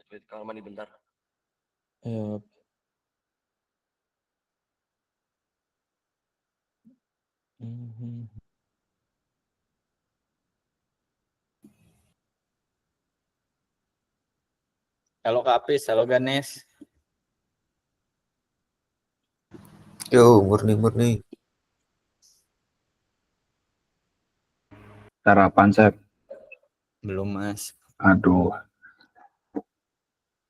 Wait, kamar mandi bentar. Yuk. Halo Kak Apis, halo Ganes. Yo, murni. Sarapan, Sep. Belum Mas, Aduh,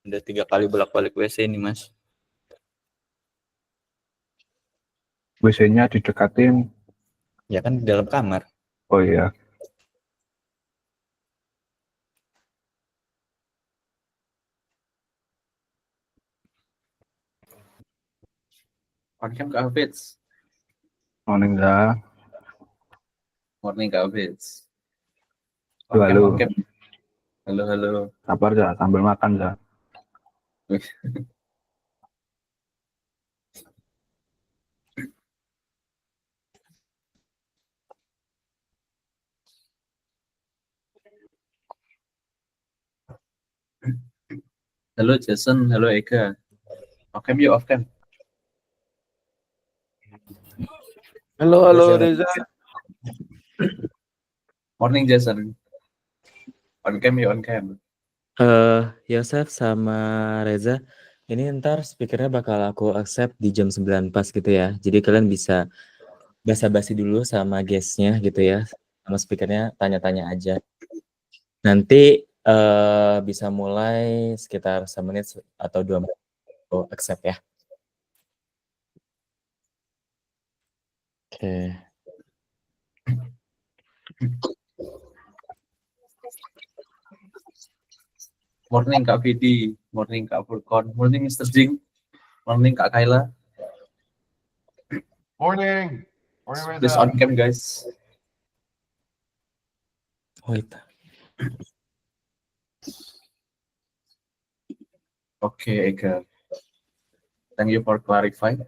udah 3 kali bolak-balik WC ini Mas. WC-nya didekatin. Ya kan di dalam kamar. Oh iya. On cam Kak Hafiz. Morning, Za. Morning Kak Hafiz. Halo. On cam. Halo. Sabar, Za. Sambil makan, Za. Halo Jason, halo Eka. On cam yuk, off cam. Halo Reza. Morning Jason. On cam yuk, on cam. Yosef sama Reza, ini ntar speakernya bakal aku accept di jam 9 pas gitu ya. Jadi kalian bisa basa-basi dulu sama guestnya gitu ya, sama speakernya tanya-tanya aja. Nanti bisa mulai sekitar 1 menit atau 2 menit aku accept ya. Oke. Morning Kak Vidi, morning Kak Furkon, morning Mr. Jing, morning Kak Kayla. Morning Reza. Please on cam guys. Wait. Oke Eka. Thank you for clarifying.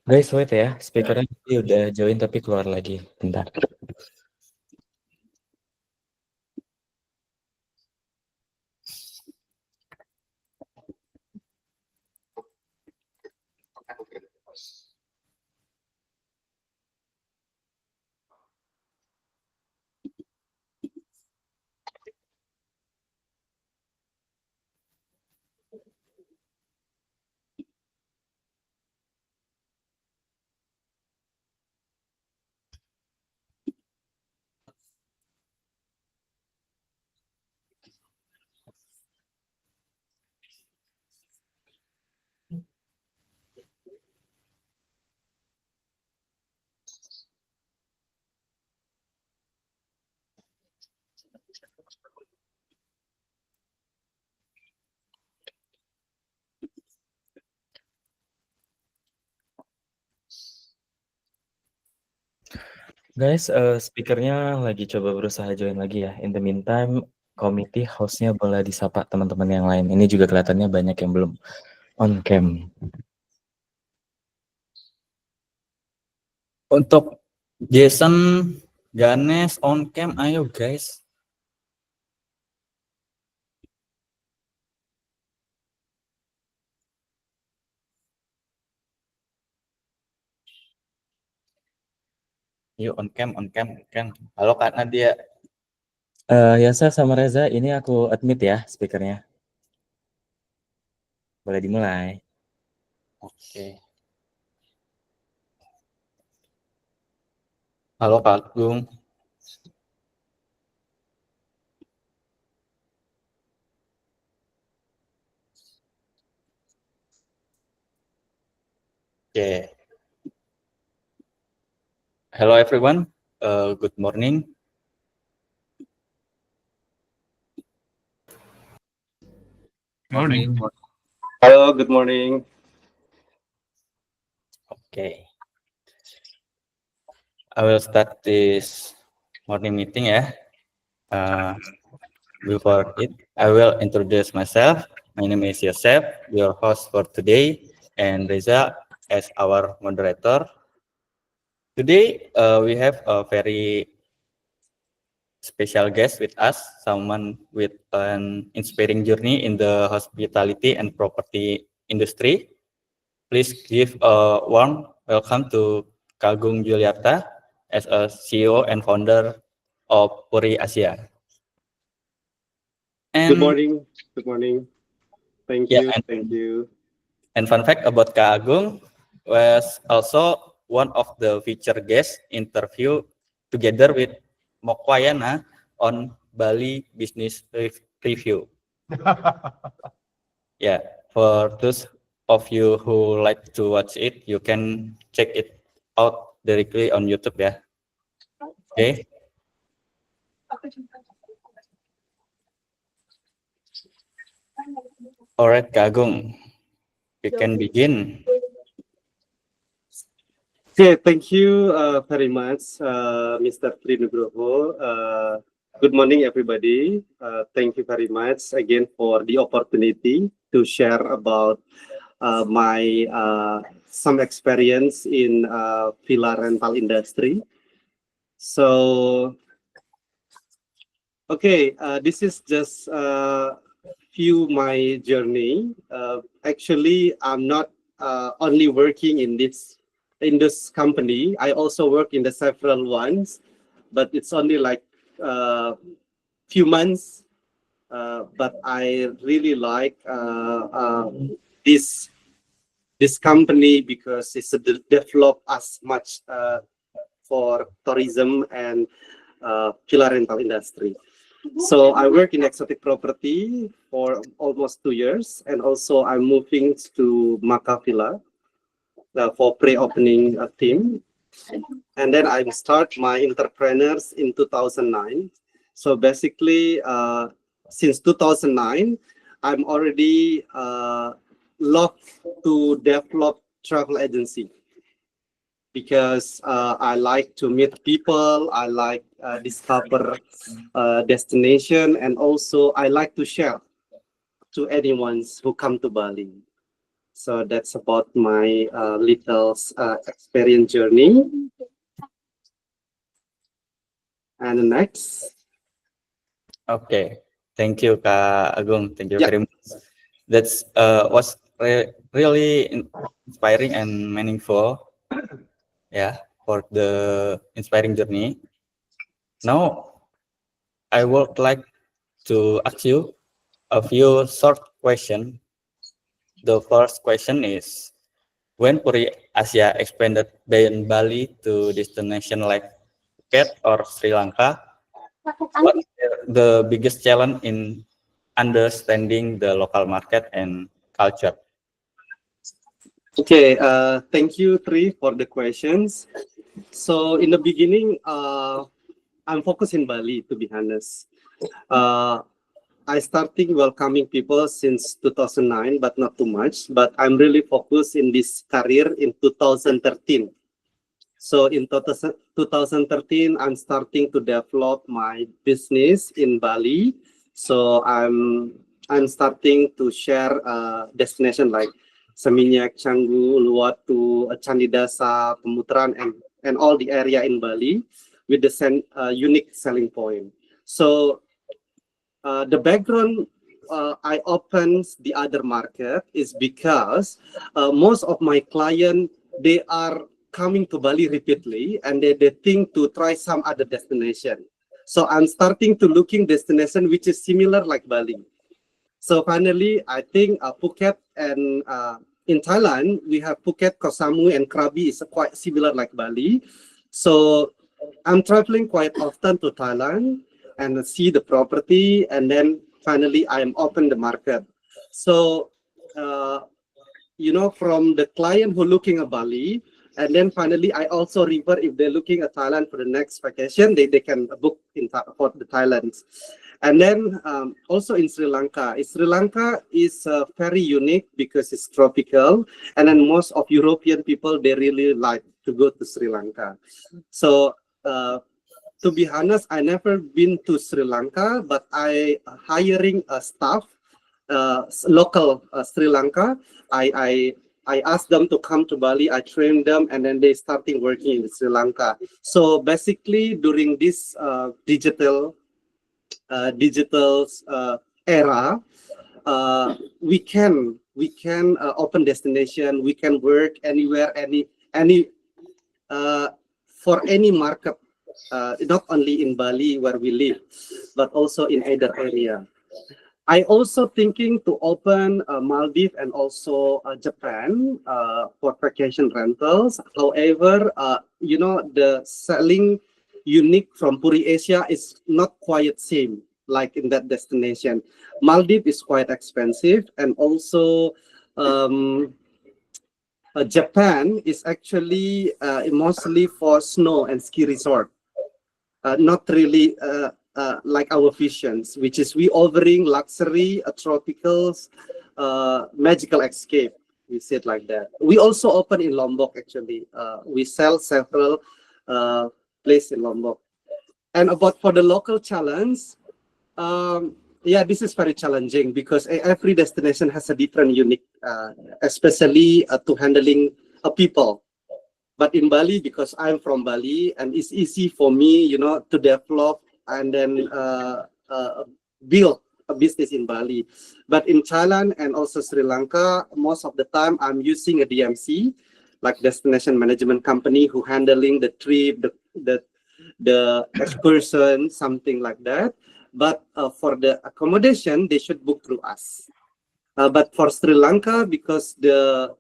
Guys, wait ya, speakernya udah join tapi keluar lagi. Bentar. Guys, speakernya lagi coba berusaha join lagi ya. In the meantime, committee host-nya boleh disapa teman-teman yang lain. Ini juga kelihatannya banyak yang belum on cam. Untuk Jason, Ganes, on cam, ayo guys. Yuk on cam. Halo Kak Nadia. Yosef sama Reza, ini aku admit ya speakernya. Boleh dimulai. Oke. Halo Kak Agung. Oke. Hello everyone. Good morning. Morning. Halo, good morning. Okay. I will start this morning meeting ya. Before it, I will introduce myself. My name is Yosef, your host for today, and Reza as our moderator. Today, we have a very special guest with us, someone with an inspiring journey in the hospitality and property industry. Please give a warm welcome to Agung Juliarta as a CEO and founder of Puri Asia. Good And morning. Good morning. Thank yeah, you. Thank you. and fun fact about Kak Agung was also one of the featured guest interview together with Mokwayana on Bali Business Review. Yeah, for those of you who like to watch it, you can check it out directly on YouTube ya. Okay. Alright, Kak Agung, we can begin. Okay, thank you very much, Mr. Trinugroho. Good morning, everybody. Thank you very much again for the opportunity to share about my some experience in villa rental industry. So, okay, this is just few my journey. Actually, I'm not only working in this company. I also work in the several ones, but it's only like few months. But I really like this company because it's developed as much for tourism and villa rental industry. So I work in exotic property for almost 2 years, and also I'm moving to Maka Villa for pre-opening team. And then I start my entrepreneurs in 2009. So basically, since 2009, I'm already love to develop travel agency because I like to meet people, I like discover destination, and also I like to share to anyone who come to Bali. So that's about my little experience journey. And next. Okay, thank you, Kak Agung. Thank you Yeah. very much. That's was really inspiring and meaningful. Yeah, for the inspiring journey. Now, I would like to ask you a few short questions. The first question is, when Puri Asia expanded beyond Bali to destination like Phuket or Sri Lanka, what is the biggest challenge in understanding the local market and culture? Okay, thank you, Tri, for the questions. So in the beginning, I'm focused in Bali, to be honest. I started welcoming people since 2009, but not too much. But I'm really focused in this career in 2013. So in 2013, I'm starting to develop my business in Bali. So I'm starting to share destination like Seminyak, Canggu, Uluwatu, Candidasa, Pemutaran, and all the area in Bali with the unique selling point. So the background I opened the other market is because most of my clients, they are coming to Bali repeatedly and they think to try some other destination. So I'm starting to looking destination which is similar like Bali. So finally, I think Phuket and in Thailand, we have Phuket, Koh Samui, and Krabi is quite similar like Bali. So I'm traveling quite often to Thailand and see the property, and then finally I am open the market. So, you know, from the client who looking at Bali, and then finally I also refer if they're looking at Thailand for the next vacation, they can book for the Thailand. And then also in Sri Lanka. Sri Lanka is very unique because it's tropical, and then most of European people, they really like to go to Sri Lanka. So to be honest, I never been to Sri Lanka, but I hiring a staff, local Sri Lanka. I asked them to come to Bali. I trained them, and then they starting working in Sri Lanka. So basically, during this digital digital era, we can open destination. We can work anywhere, any for any market, not only in Bali where we live, but also in other area. I also thinking to open Maldives and also Japan for vacation rentals. However, the selling unique from Puri Asia is not quite same like in that destination. Maldives is quite expensive, and also Japan is actually mostly for snow and ski resort, not really like our visions, which is we offering luxury, tropical, magical escape. We say it like that. We also open in Lombok actually. We sell several places in Lombok. And about for the local challenge, yeah, this is very challenging because every destination has a different unique, especially to handling people. But in Bali, because I'm from Bali, and it's easy for me, to develop and then build a business in Bali. But in Thailand and also Sri Lanka, most of the time I'm using a DMC, like destination management company, who handling the trip, the excursion, something like that. But for the accommodation, they should book through us. But for Sri Lanka, because the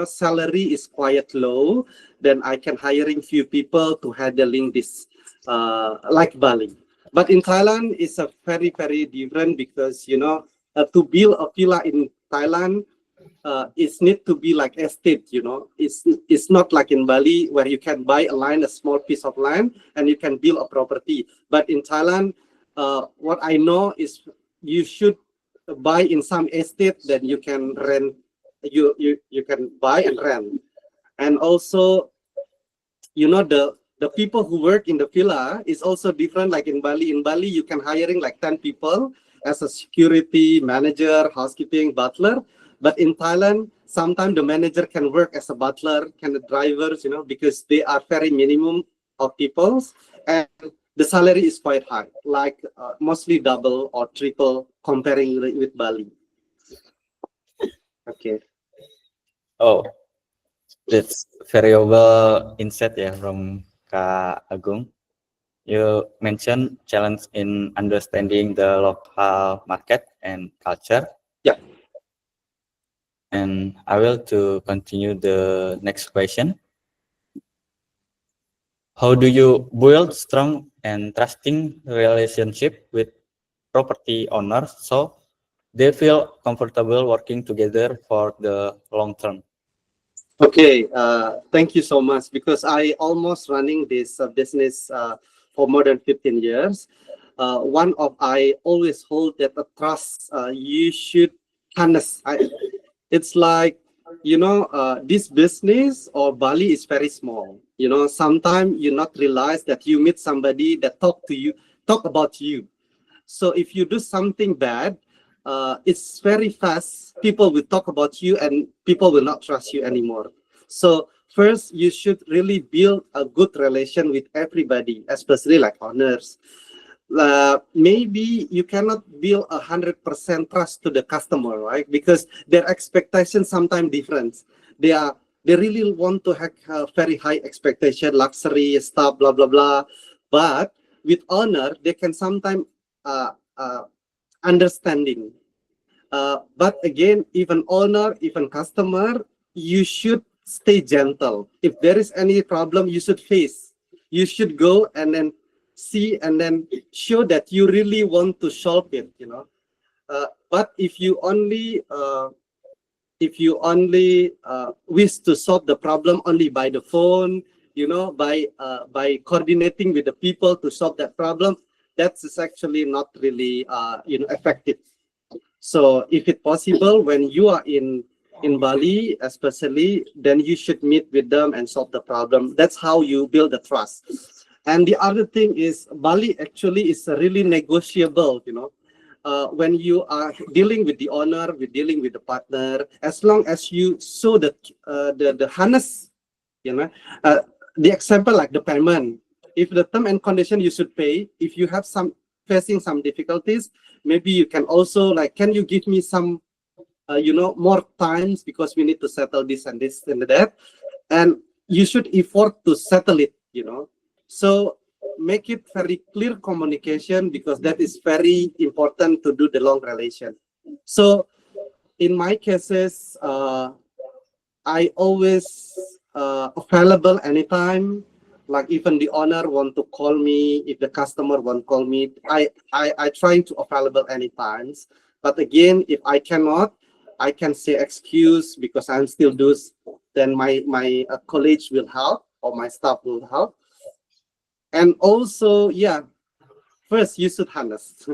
salary is quite low, then I can hiring few people to handling this, like Bali. But in Thailand, it's a very, very different because, to build a villa in Thailand, it's need to be like estate, It's not like in Bali where you can buy a small piece of land, and you can build a property. But in Thailand, what I know is you should buy in some estate, then you can rent, you can buy and rent. And also, the people who work in the villa is also different. Like in Bali, you can hiring like 10 people as a security, manager, housekeeping, butler. But in Thailand, sometimes the manager can work as a butler, the drivers, because they are very minimum of people, and the salary is quite high, like mostly double or triple comparing with Bali. Okay. Oh, that's very well insight from Kak Agung. You mentioned challenge in understanding the local market and culture. Yeah. And I will to continue the next question. How do you build strong and trusting relationship with property owners so they feel comfortable working together for the long term? Okay, thank you so much, because I almost running this business for more than 15 years. One of I always hold that the trust you should harness. It's like, this business or Bali is very small. Sometimes you not realize that you meet somebody that talk about you. So if you do something bad, it's very fast. People will talk about you and people will not trust you anymore. So first, you should really build a good relation with everybody, especially like owners. Maybe you cannot build 100% trust to the customer, right? Because their expectations sometimes different. They really want to have a very high expectation, luxury stuff, blah blah blah. But with owner, they can sometimes understanding. But again, even owner, even customer, you should stay gentle. If there is any problem, you should face. You should go and then see and then show that you really want to solve it. But if you only wish to solve the problem only by the phone, by coordinating with the people to solve that problem, that's actually not really effective. So if it's possible, when you are in Bali especially, then you should meet with them and solve the problem. That's how you build the trust. And the other thing is, Bali actually is really negotiable. When you are dealing with the owner, with dealing with the partner, as long as you show the harness, the example like the payment. If the term and condition you should pay, if you have some facing some difficulties, maybe you can also like, can you give me some, more times because we need to settle this and this and that, and you should effort to settle it, So make it very clear communication because that is very important to do the long relation. So in my cases, I always available anytime. Like even the owner want to call me, if the customer want to call me, I try to available anytime. But again, if I cannot, I can say excuse because I'm still do. Then my colleagues will help or my staff will help. And also, yeah, first you should honest.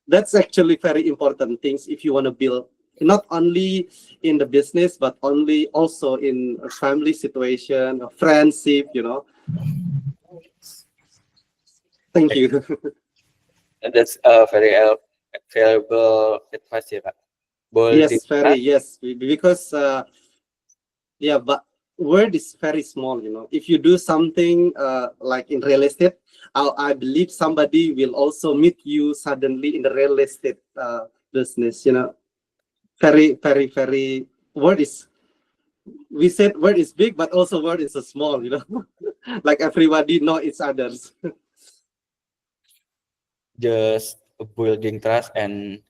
That's actually very important things if you want to build not only in the business but also in a family situation, a friendship, Thank you. That's a very valuable advice, ya, Kak. Boleh Yes, very yes, because yeah, but word is very small, If you do something like in real estate, I believe somebody will also meet you suddenly in the real estate business, Very, very, very. We said word is big, but also word is small, Like everybody know each others. just building trust and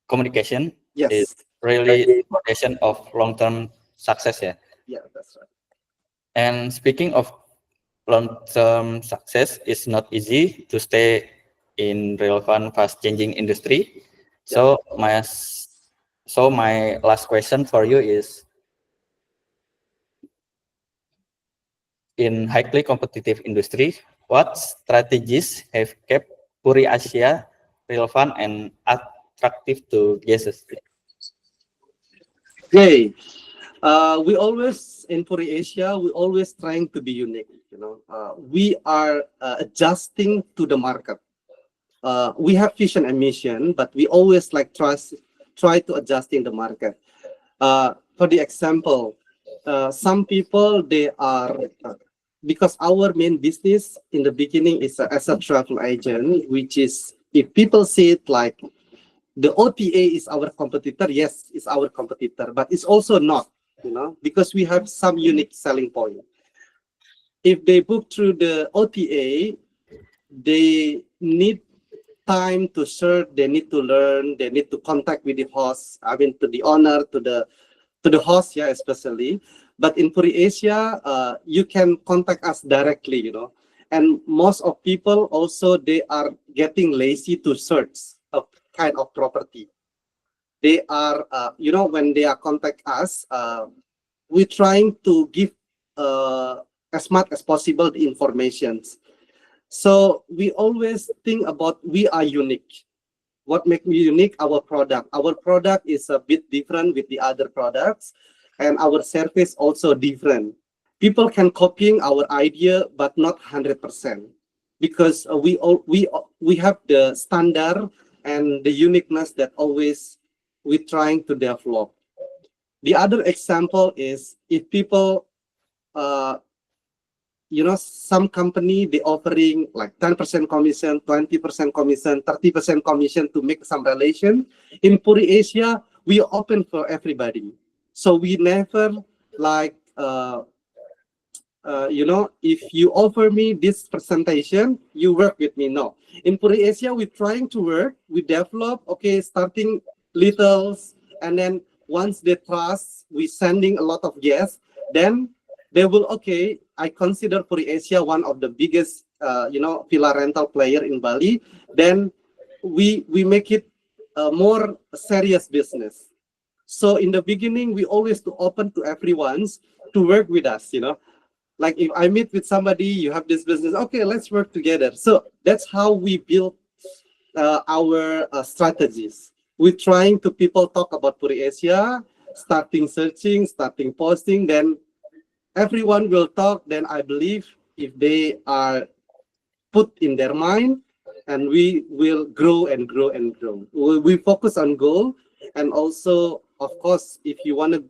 communication Yes. is really the foundation of long-term success, ya. Yeah, that's right. And speaking of long-term success, it's not easy to stay in relevant, fast-changing industry. So my last question for you is, in highly competitive industry, what strategies have kept Puri Asia relevant and attractive to guests? Okay. We always in Puri Asia, we always trying to be unique. We are adjusting to the market. We have vision and mission, but we always like try to adjust in the market. For the example, some people they are because our main business in the beginning is as a travel agent, which is if people see it like the OTA is our competitor, yes, it's our competitor, but it's also not, because we have some unique selling point. If they book through the OTA, they need time to search, they need to learn, they need to contact with the host, to the owner, to the host, yeah, especially. But in Puri Asia, you can contact us directly, And most of people also, they are getting lazy to search a kind of property. They are, when they are contact us, we're trying to give as much as possible the informations. So we always think about we are unique. What makes me unique? Our product. Our product is a bit different with the other products, and our service also different. People can copying our idea, but not 100%, because we have the standard and the uniqueness that always we're trying to develop. The other example is if people, some company, they offering like 10% commission, 20% commission, 30% commission to make some relation. In Puri Asia, we are open for everybody. So we never like, if you offer me this presentation, you work with me. No. In Puri Asia, we're trying to work, we develop, okay, starting littles, and then once they trust, we sending a lot of guests, then they will, okay, I consider Puri Asia one of the biggest, villa rental player in Bali. Then we make it a more serious business. So in the beginning, we always to open to everyone to work with us, Like if I meet with somebody, you have this business, okay, let's work together. So that's how we build our strategies. We're trying to people talk about Puri Asia, starting searching, starting posting, then everyone will talk. Then I believe if they are put in their mind, and we will grow and grow and grow. We focus on goal, and also, of course, if you want to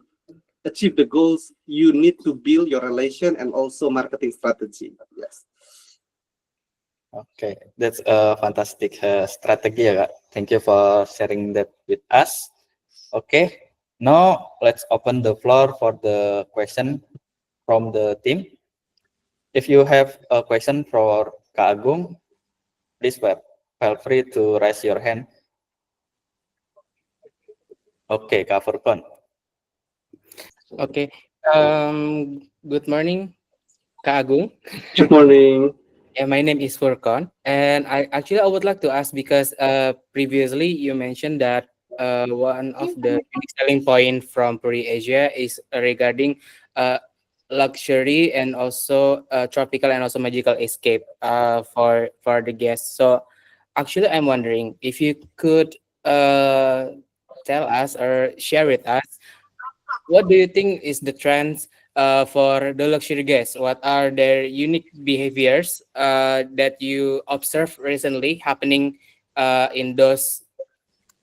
achieve the goals, you need to build your relation and also marketing strategy. Yes. Okay, that's a fantastic strategy, ya, Kak. Thank you for sharing that with us. Okay, now let's open the floor for the question from the team. If you have a question for Kak Agung, please feel free to raise your hand. Okay, Kak Furkon. Okay. Good morning, Kak Agung. Good morning. Yeah, my name is Furkon, and I would like to ask because previously you mentioned that one of the unique selling point from Puri Asia is regarding luxury and also tropical and also magical escape for the guests. So actually, I'm wondering if you could tell us or share with us what do you think is the trends for the luxury guests? What are their unique behaviors that you observe recently happening in those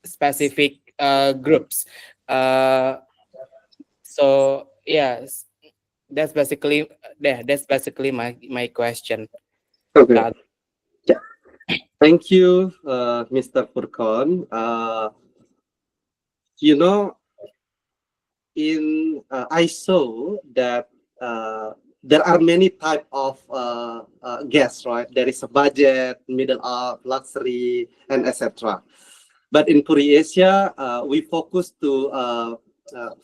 specific groups? So yes, that's basically my question. Okay. Kak. Yeah. Thank you, Mr. Furkon. You know, I saw that there are many type of guests, right? There is a budget, middle up, luxury, and etc. But in Puri Asia, we focus to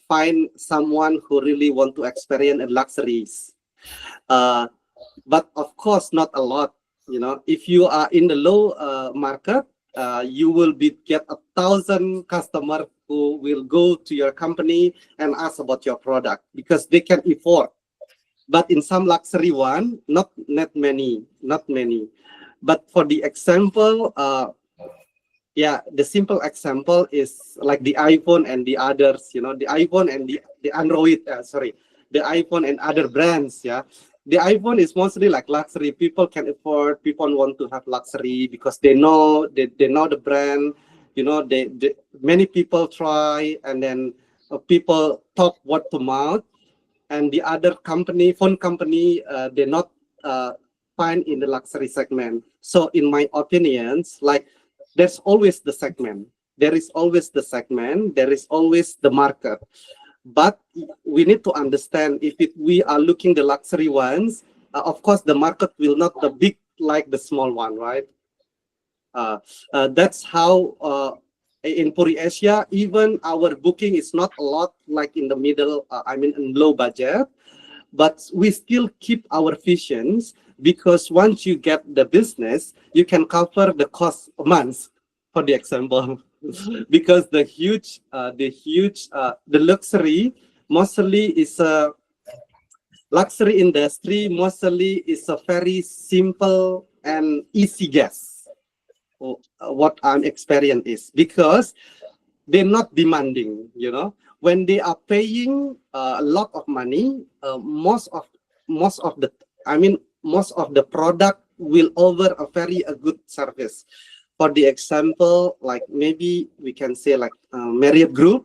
find someone who really want to experience luxuries. But of course, not a lot. You know, if you are in the low market, you will get 1,000 customers who will go to your company and ask about your product because they can afford. But in some luxury one, not many. But for the example, yeah, the simple example is like the iPhone and the others. You know, the iPhone and the Android. The iPhone and other brands. Yeah. The iPhone is mostly like luxury. People can afford. People want to have luxury because they know the brand. You know, many people try, and then people talk word to mouth. And the other company, phone company, they not find in the luxury segment. So, in my opinions, like there's always the segment. There is always the segment. There is always the market. But we need to understand we are looking the luxury ones, of course, the market will not the big like the small one, right? That's how in Puri Asia, even our booking is not a lot like in the middle, in low budget, but we still keep our visions because once you get the business, you can cover the cost months, for the example. Because the luxury mostly is a luxury industry mostly is a very simple and easy guess. What I'm experienced is because they're not demanding. You know, when they are paying a lot of money, most of the product will offer a good service. For the example, like maybe we can say like Marriott Group,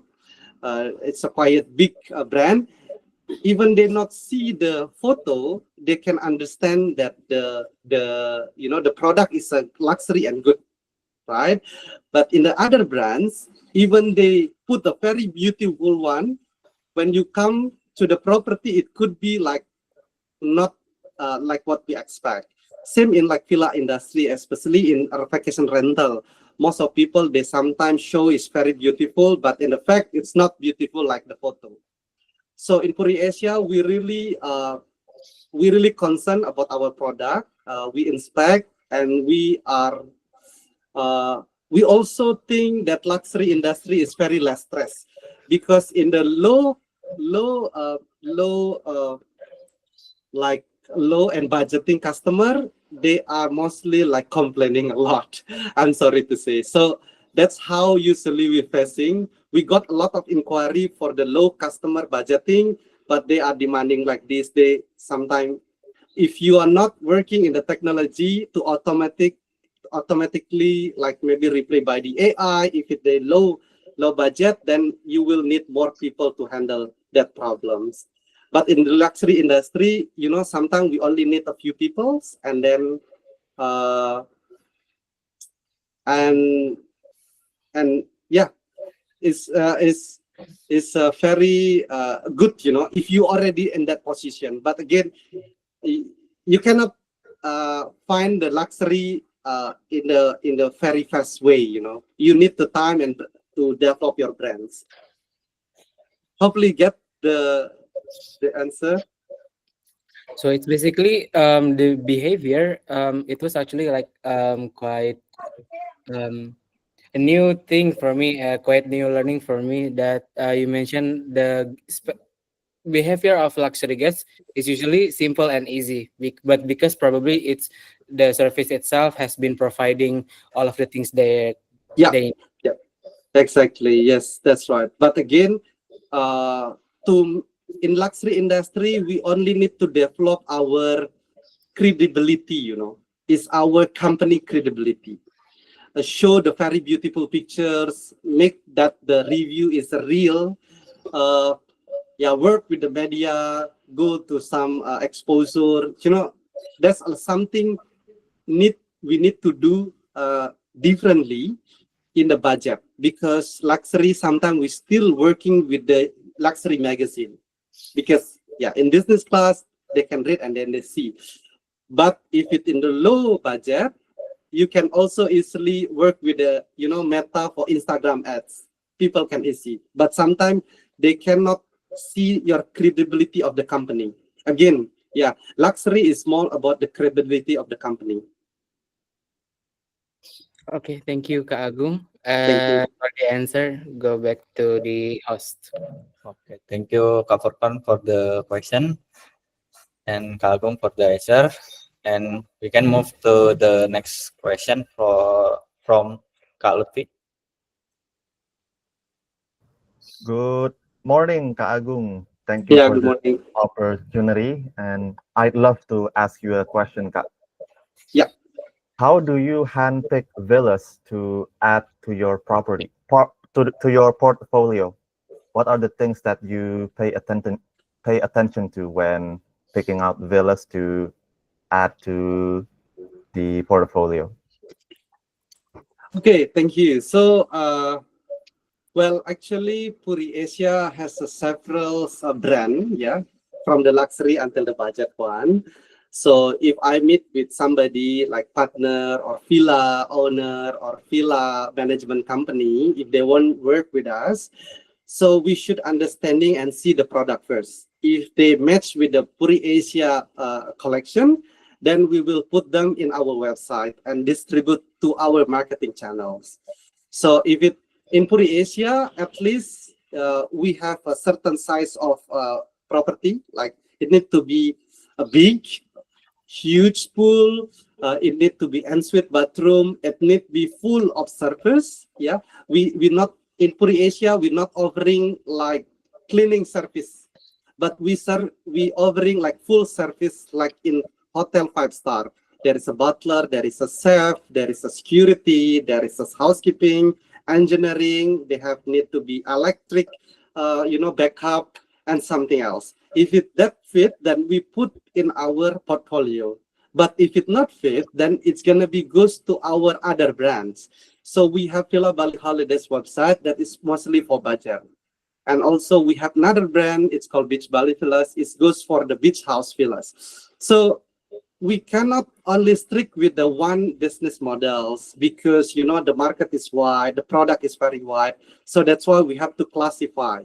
it's a quite big brand. Even they not see the photo, they can understand that the product is a luxury and good, right? But in the other brands, even they put a very beautiful one. When you come to the property, it could be like not like what we expect. Same in like villa industry, especially in vacation rental. Most of people, they sometimes show is very beautiful, but in the fact, it's not beautiful like the photo. So in Puri Asia, we really concerned about our product. We inspect, and we also think that luxury industry is very less stress because in the low and budgeting customer, they are mostly like complaining a lot. I'm sorry to say. So that's how usually we're facing. We got a lot of inquiry for the low customer budgeting, but they are demanding like this. They sometimes, if you are not working in the technology to automatically like maybe reply by the AI, if it's a low budget, then you will need more people to handle that problems. But in the luxury industry, you know, sometimes we only need a few people, and then uh, and yeah, is very good, you know, if you already in that position. But again, you cannot find the luxury in the very fast way, you know. You need the time and to develop your brands. Hopefully get the answer. So it's basically the behavior. It was actually like quite a new thing for me, quite new learning for me that you mentioned the behavior of luxury guests is usually simple and easy, but because probably it's the service itself has been providing all of the things Yeah, they yeah, exactly. Yes, that's right. But again, to in luxury industry, we only need to develop our credibility, you know, is our company credibility. Show the very beautiful pictures, make that the review is real. Yeah, work with the media, go to some exposure. You know, that's something we need to do differently in the budget, because luxury sometimes we still working with the luxury magazine, because yeah, in business class they can read and then they see. But if it's in the low budget, you can also easily work with the, you know, Meta for Instagram ads. People can easy, but sometimes they cannot see your credibility of the company. Again, yeah, luxury is more about the credibility of the company. Okay, thank you, Kak Agung. Thank you. For the answer, go back to the host. Okay, thank you Kak Furkan for the question and Kak Agung for the answer. And we can move to the next question from Kak Lutfi. Good morning, Kak Agung. Thank you Yeah, for good the morning. opportunity. And I'd love to ask you a question, Kak. Yeah. How do you handpick villas to add to your property, to your portfolio? What are the things that you pay attention to when picking out villas to add to the portfolio? Okay, thank you. So, well, actually, Puri Asia has several brand, yeah, from the luxury until the budget one. So if I meet with somebody like partner or villa owner or villa management company, if they want work with us, so we should understanding and see the product first. If they match with the Puri Asia collection, then we will put them in our website and distribute to our marketing channels. So if it in Puri Asia, at least we have a certain size of property, like it need to be a big, huge pool, it need to be ensuite bathroom, it need to be full of service. Yeah, we not in Puri Asia, we're not offering like cleaning service, but we offering like full service, like in hotel 5-star. There is a butler, there is a chef, there is a security, there is a housekeeping, engineering. They have need to be electric, you know, backup and something else. If it that fit, then we put in our portfolio. But if it not fit, then it's gonna be goes to our other brands. So we have Villa Bali Holidays website that is mostly for budget. And also we have another brand, it's called Beach Bali Villas. It goes for the beach house villas. So we cannot only stick with the one business models, because, you know, the market is wide, the product is very wide. So that's why we have to classify.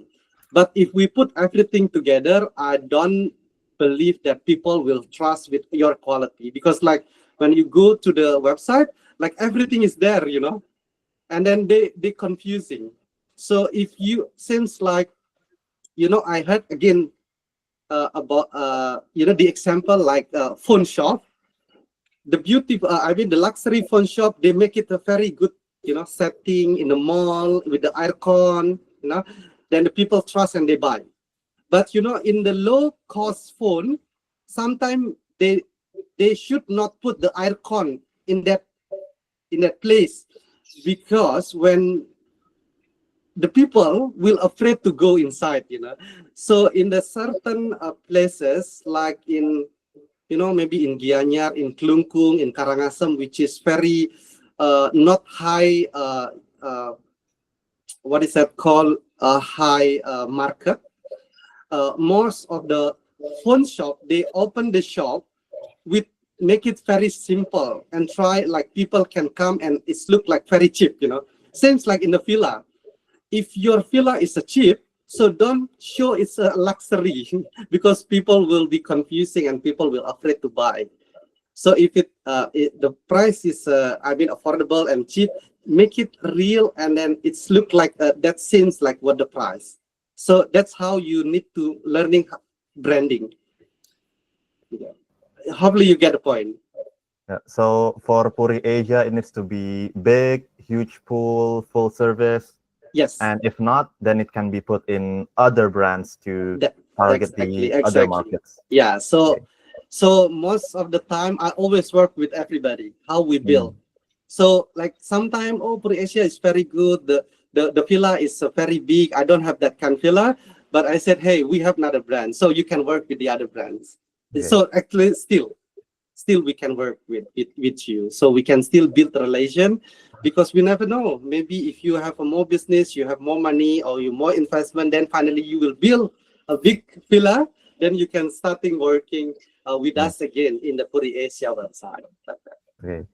But if we put everything together, I don't believe that people will trust with your quality, because like when you go to the website, like everything is there, you know, and then they confusing. So if you seems like, you know, I heard again about you know, the example like phone shop, the beauty I mean the luxury phone shop, they make it a very good, you know, setting in the mall with the aircon, you know, then the people trust and they buy. But you know, in the low cost phone, sometimes they should not put the aircon in that place, because when the people will afraid to go inside, you know. So in the certain places like in maybe in Gianyar, in Klungkung, in Karangasem, which is very not high, what is that called, a high market. Most of the phone shop, they open the shop with make it very simple and try like people can come and it's look like very cheap, Seems like in the villa. If your villa is a cheap, so don't show it's a luxury because people will be confusing and people will afraid to buy. So if the price is affordable and cheap, make it real and then it's look like that seems like what the price. So that's how you need to learning branding. Yeah. Hopefully you get the point. Yeah. So for Puri Asia, it needs to be big, huge pool, full service. Yes. And if not, then it can be put in other brands to target the other markets. Yeah. So most of the time, I always work with everybody. How we build. So like sometimes, Puri Asia is very good. The villa is very big. I don't have that kind of villa, but I said, hey, we have another brand, so you can work with the other brands. Okay. So actually, still we can work with you. So we can still build a relation because we never know. Maybe if you have a more business, you have more money or you more investment, then finally you will build a big villa. Then you can starting working with us again in the Puri Asia website. Okay.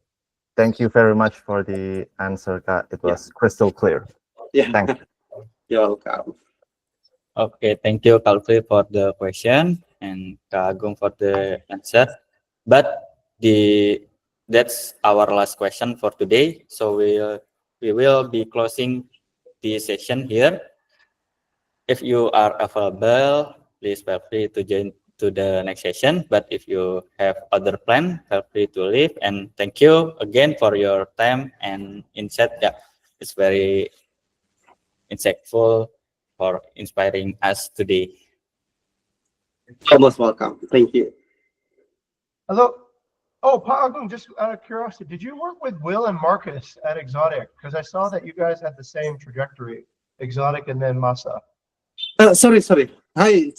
Thank you very much for the answer, Kak. It was crystal clear. Yeah. Thank you. You're welcome. Okay, thank you, Kalfi, for the question and Kak Agung for the answer. But that's our last question for today. So we will be closing the session here. If you are available, please feel free to join to the next session. But if you have other plan, feel free to leave. And thank you again for your time and insight. Yeah, it's very insightful for inspiring us today. You're most welcome. Thank you. Hello. Oh, Pa Agung, just out of curiosity, did you work with Will and Marcus at Exotic? Because I saw that you guys had the same trajectory, Exotic and then Masa. Sorry. Hi, Hi,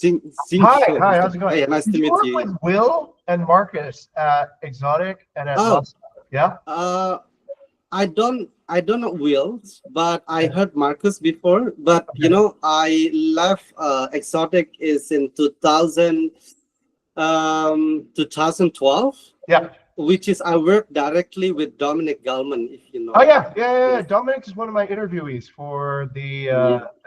how's it going? Hey, nice to meet you. With Will and Marcus at Exotic and at Masa? Yeah. I don't know Will, but I heard Marcus before. But I left Exotic is in 2012. Yeah. Which is I work directly with Dominic Gallman, if you know. Oh yeah. Dominic is one of my interviewees for the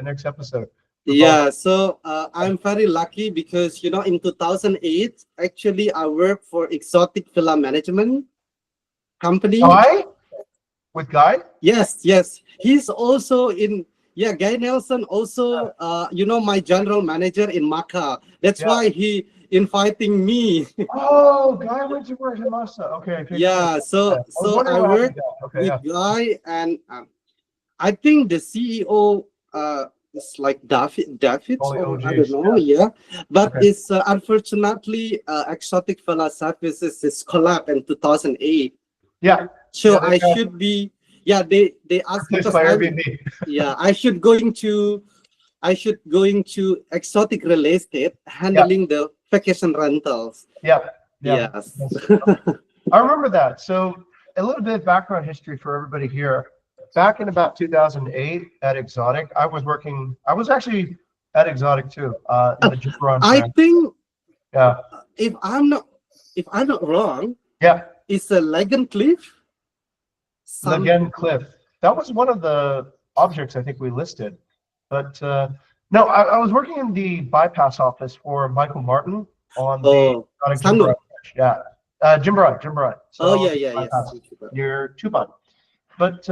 next episode. Yeah, so I'm very lucky because in 2008 actually I worked for Exotic Villa Management Company. Guy? With Guy? Yes. He's also in Guy Nelson also my general manager in Macau. That's why he inviting me. Oh, Guy went to work in Masa. Okay. Yeah, so I work with Guy and I think the CEO it's like David or I don't know, but it's unfortunately Exotic Villa Services is collapsed in 2008. Yeah. So I should be they asked me I should going to Exotic Real Estate handling the vacation rentals. Yeah. Yes. I remember that. So a little bit of background history for everybody here. Back in about 2008 at Exotic, I was actually at Exotic too. In the Jibron I think if I'm not wrong, it's a Legend Cliff. Legend Cliff. That was one of the objects I think we listed. But no, I was working in the bypass office for Michael Martin on the Jimbaran. Yeah. Jimbaran. So yes. Near Tuban. But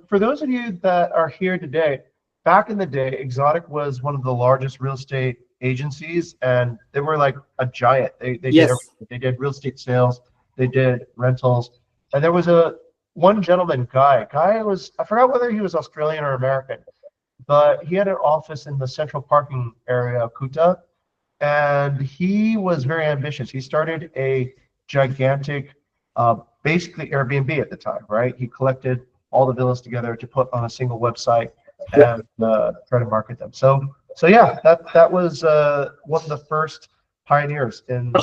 for those of you that are here today, back in the day, Exotic was one of the largest real estate agencies, and they were like a giant. They did everything. They did real estate sales, they did rentals, and there was one gentleman, Guy. Guy was, I forgot whether he was Australian or American, but he had an office in the central parking area of Kuta, and he was very ambitious. He started a gigantic, basically Airbnb at the time, right? He collected all the villas together to put on a single website and try to market them. So yeah, that was one of the first pioneers in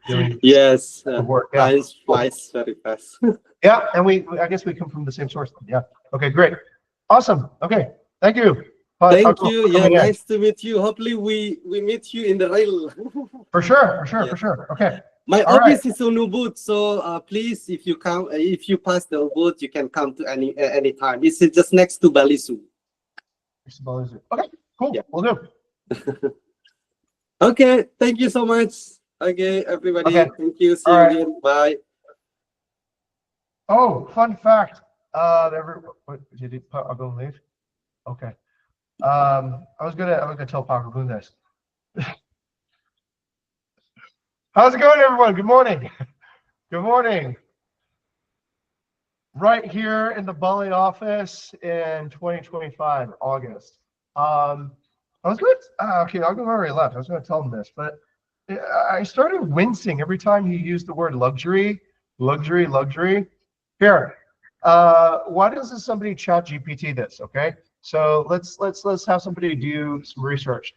doing Yes, the work. Yeah. time flies very fast. Yeah, and I guess we come from the same source. Yeah. Okay, great. Awesome. Okay. Thank you. Thank you. Yeah, Coming in. nice to meet you. Hopefully we meet you in the rail. For sure, Yeah. for sure. Okay. My All office is on Ubud, so please, if you come, if you pass the Ubud, you can come to any time. It's just next to Bali Zoo. Okay, cool. Yeah. We'll do. Okay, thank you so much. Okay, everybody. Okay. Thank you. See All you right. again. Bye. Oh, fun fact. What, did he put Agung leave? Okay. I was gonna tell Agung this. How's it going, everyone? Good morning. Good morning. Right here in the Bali office in 2025, August. I was good. Okay, Agung already left. I was going to tell him this, but I started wincing every time he used the word luxury, luxury, luxury. Here, why doesn't somebody chat GPT this? Okay, so let's have somebody do some research.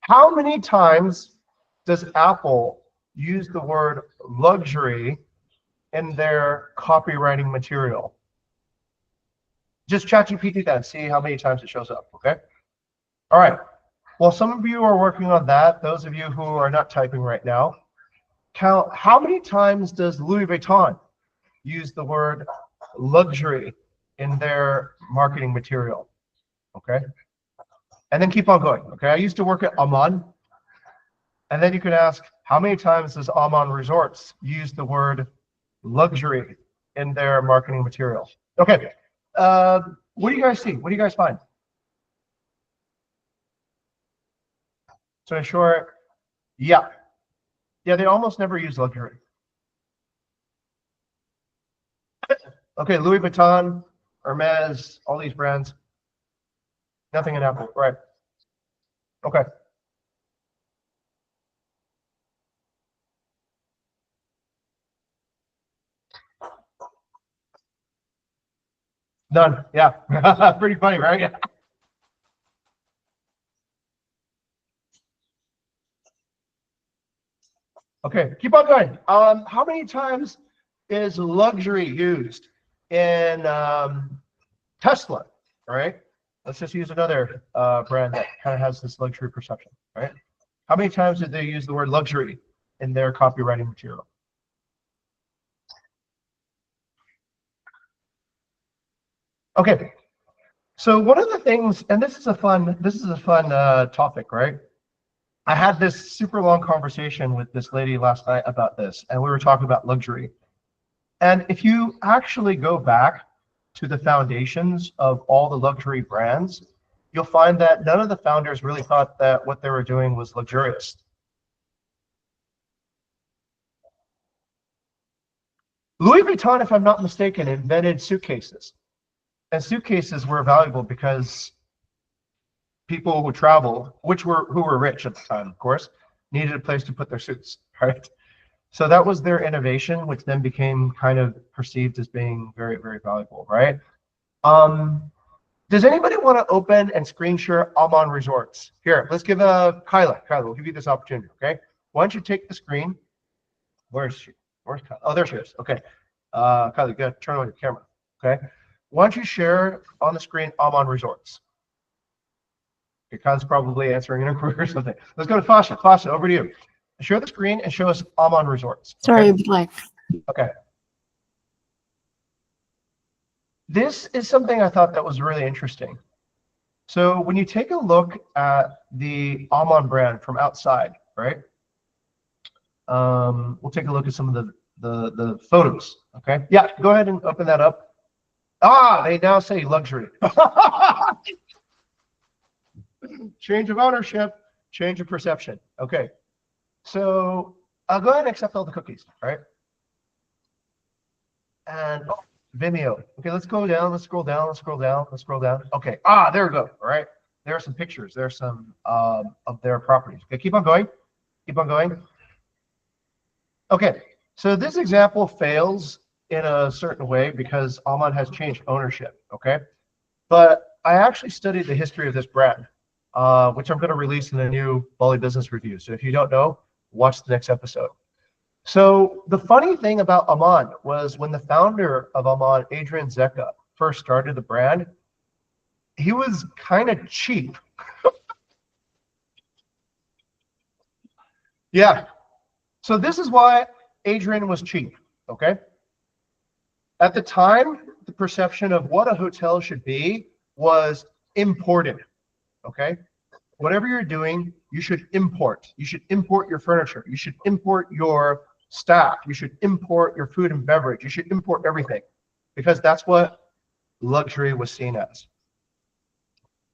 How many times does Apple use the word luxury in their copywriting material? Just chat GPT that and see how many times it shows up. Okay. All right. Well, some of you are working on that. Those of you who are not typing right now, count how many times does Louis Vuitton use the word luxury in their marketing material? Okay. And then keep on going. Okay. I used to work at Aman. And then you could ask, how many times does Aman Resorts use the word luxury in their marketing material? Okay. What do you guys see? What do you guys find? So in short, yeah, they almost never use luxury. Okay, Louis Vuitton, Hermes, all these brands, nothing in Apple, right? Okay. None. Yeah, pretty funny, right? Okay, keep on going. How many times is luxury used in Tesla? All right, let's just use another brand that kind of has this luxury perception. Right? How many times did they use the word luxury in their copywriting material? Okay, so one of the things, and this is a fun topic, right? I had this super long conversation with this lady last night about this, and we were talking about luxury. And if you actually go back to the foundations of all the luxury brands, you'll find that none of the founders really thought that what they were doing was luxurious. Louis Vuitton, if I'm not mistaken, invented suitcases. And suitcases were valuable because people who travel, who were rich at the time, of course, needed a place to put their suits, right? So that was their innovation, which then became kind of perceived as being very, very valuable, right? Does anybody want to open and screen share Aman Resorts? Here, let's give Kyla, we'll give you this opportunity, okay? Why don't you take the screen? Where's she? Where's Kyla? Oh, there she is. Okay. Kyla, you gotta turn on your camera, okay? Why don't you share on the screen Aman Resorts? Kyla's probably answering an inquiry or something. Let's go to Fasha. Fasha, over to you. Share the screen and show us Aman Resorts. Okay? Sorry, black. Okay. This is something I thought that was really interesting. So when you take a look at the Aman brand from outside, right? We'll take a look at some of the photos. Okay. Yeah, go ahead and open that up. Ah, they now say luxury. Change of ownership, change of perception. Okay. So I'll go ahead and accept all the cookies, all right? And Vimeo. Okay, let's go down, let's scroll down, let's scroll down, let's scroll down. Okay, there we go, all right? There are some pictures, there are some of their properties. Okay, keep on going, keep on going. Okay, so this example fails in a certain way because Aman has changed ownership, okay? But I actually studied the history of this brand, which I'm going to release in the new Bali Business Review. So if you don't know, watch the next episode. So the funny thing about Aman was when the founder of Aman, Adrian Zeka, first started the brand, he was kind of cheap. Yeah. So this is why Adrian was cheap, okay? At the time, the perception of what a hotel should be was imported, okay? Whatever you're doing, you should import. You should import your furniture. You should import your staff. You should import your food and beverage. You should import everything because that's what luxury was seen as.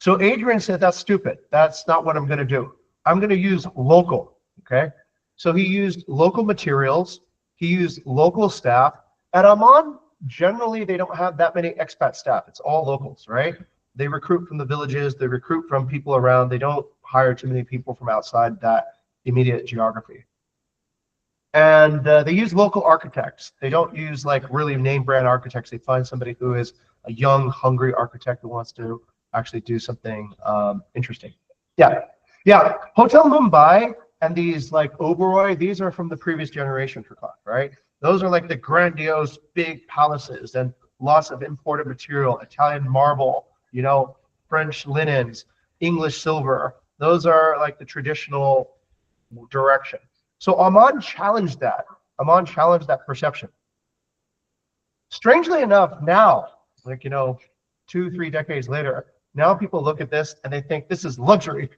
So Adrian said, that's stupid. That's not what I'm going to do. I'm going to use local, okay? So he used local materials. He used local staff. At Aman, generally, they don't have that many expat staff. It's all locals, right? They recruit from the villages. They recruit from people around. They don't hire too many people from outside that immediate geography. And they use local architects. They don't use like really name brand architects. They find somebody who is a young, hungry architect who wants to actually do something interesting. Yeah. Hotel Mumbai and these like Oberoi, these are from the previous generation, right? Those are like the grandiose big palaces and lots of imported material, Italian marble, you know, French linens, English silver. Those are like the traditional direction. So Aman challenged that. Aman challenged that perception. Strangely enough, now, like, you know, 2-3 decades later, now people look at this and they think this is luxury,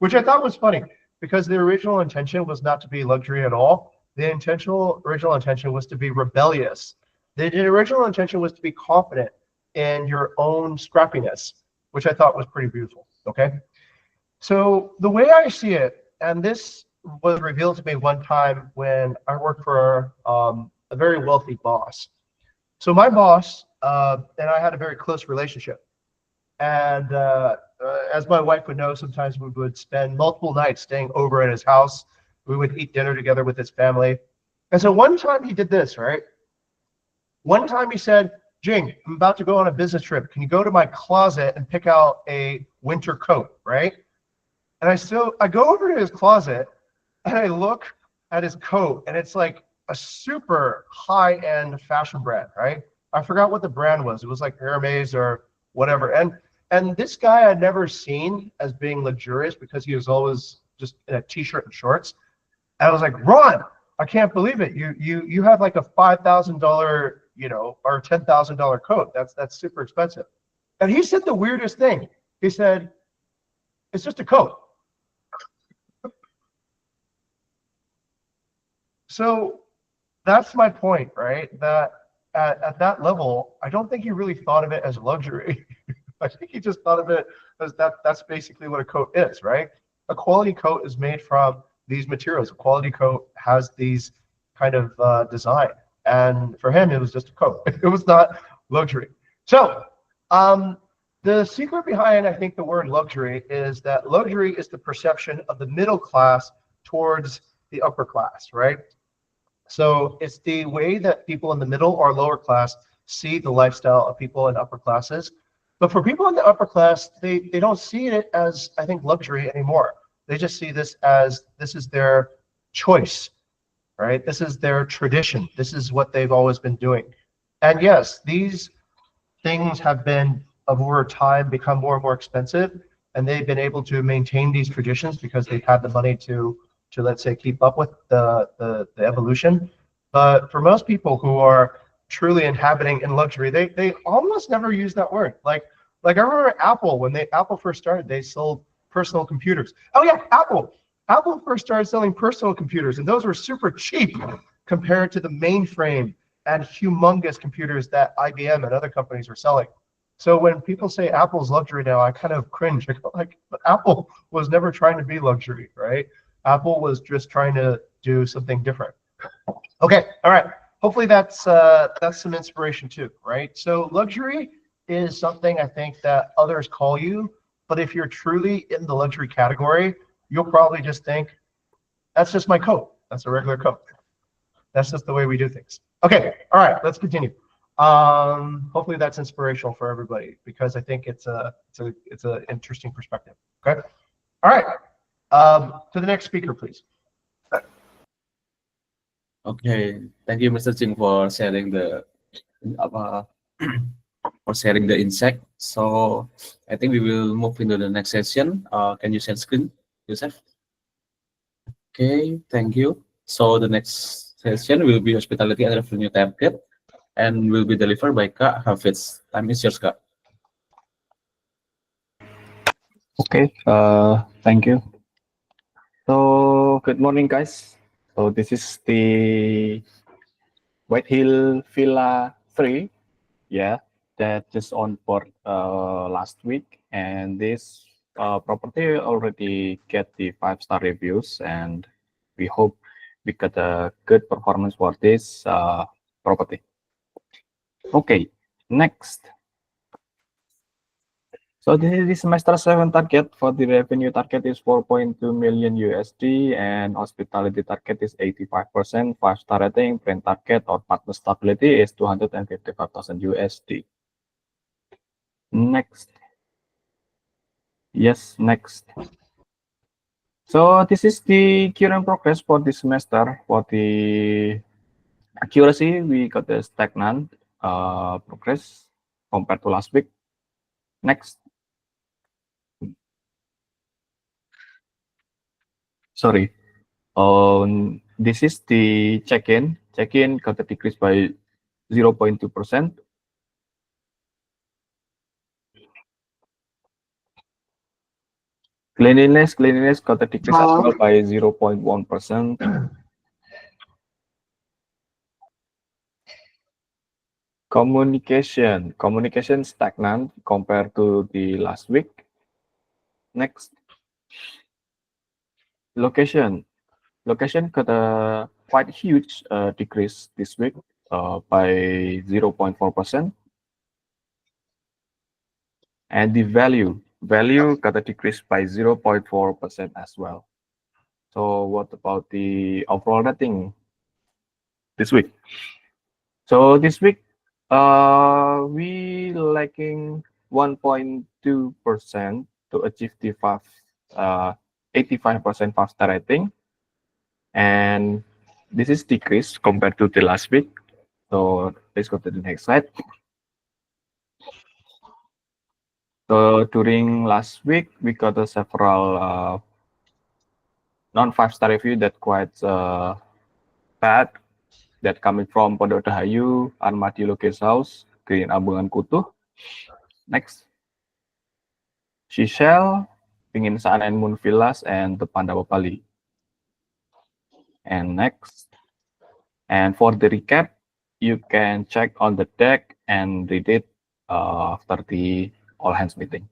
which I thought was funny because the original intention was not to be luxury at all. The original intention was to be rebellious. The original intention was to be confident in your own scrappiness, which I thought was pretty beautiful, okay? So the way I see it, and this was revealed to me one time when I worked for a very wealthy boss. So my boss and I had a very close relationship. And as my wife would know, sometimes we would spend multiple nights staying over at his house. We would eat dinner together with his family. And so one time he did this, right? One time he said, Jing, I'm about to go on a business trip. Can you go to my closet and pick out a winter coat, right? And I go over to his closet and I look at his coat and it's like a super high-end fashion brand, right? I forgot what the brand was. It was like Hermes or whatever. And this guy I'd never seen as being luxurious because he was always just in a t-shirt and shorts. And I was like, Ron, I can't believe it. You have like a $5,000, you know, or $10,000 coat. That's super expensive. And he said the weirdest thing. He said, it's just a coat. So that's my point, right? That at that level, I don't think he really thought of it as luxury. I think he just thought of it as that's basically what a coat is, right? A quality coat is made from these materials. A quality coat has these kind of design. And for him, it was just a coat. It was not luxury. So the secret behind, I think, the word luxury is that luxury is the perception of the middle class towards the upper class, right? So it's the way that people in the middle or lower class see the lifestyle of people in upper classes. But for people in the upper class, they don't see it as, I think, luxury anymore. They just see this as this is their choice, right? This is their tradition. This is what they've always been doing. And yes, these things have been, over time, become more and more expensive. And they've been able to maintain these traditions because they've had the money to let's say, keep up with the evolution. But for most people who are truly inhabiting in luxury, they almost never use that word. Like I remember Apple, when Apple first started, they sold personal computers. Oh yeah, Apple first started selling personal computers, and those were super cheap compared to the mainframe and humongous computers that IBM and other companies were selling. So when people say Apple's luxury now, I kind of cringe. I go like, but Apple was never trying to be luxury, right? Apple was just trying to do something different. Okay, all right. Hopefully that's some inspiration too, right? So luxury is something I think that others call you, but if you're truly in the luxury category, you'll probably just think, that's just my coat. That's a regular coat. That's just the way we do things. Okay, all right, let's continue. Hopefully that's inspirational for everybody because I think it's an interesting perspective. Okay, all right. To the next speaker, please. Okay, thank you, Mr. Jing, for sharing the uh, for sharing the insight. So I think we will move into the next session. Can you share screen, Yusuf? Okay, thank you. So the next session will be hospitality and revenue target, and will be delivered by Kak Hafiz. Time is yours, Kak. Okay, thank you. So, good morning, guys. So, this is the White Hill Villa 3, yeah, that just on board last week. And this property already get the 5-star reviews, and we hope we get a good performance for this property. Okay, next. So this is the semester 7 target. For the revenue target is 4.2 million USD, and hospitality target is 85%. 5-star rating, brand target or partner stability is 255,000 USD. Next. Yes, next. So this is the current progress for this semester. For the accuracy, we got a stagnant progress compared to last week. Next. Sorry. This is the check-in. Check-in got a decrease by 0.2%. Cleanliness got a decrease as well by 0.1%. Communication stagnant compared to the last week. Next. Location got a quite huge decrease this week by 0.4%. And the value got a decrease by 0.4% as well. So what about the overall rating this week? So this week, we lacking 1.2% to achieve the 85% 5-star rating, and this is decreased compared to the last week. So let's go to the next slide. So during last week, we got several non-5-star review that quite bad, that coming from Pondok Dahayu, Armadillo Guest House, Green Ambungan Kutuh. Next. Shishel, Pingin Saan and Moon Villas, and the Pandawa Bali. And next. And for the recap, you can check on the deck and read it after the all hands meeting.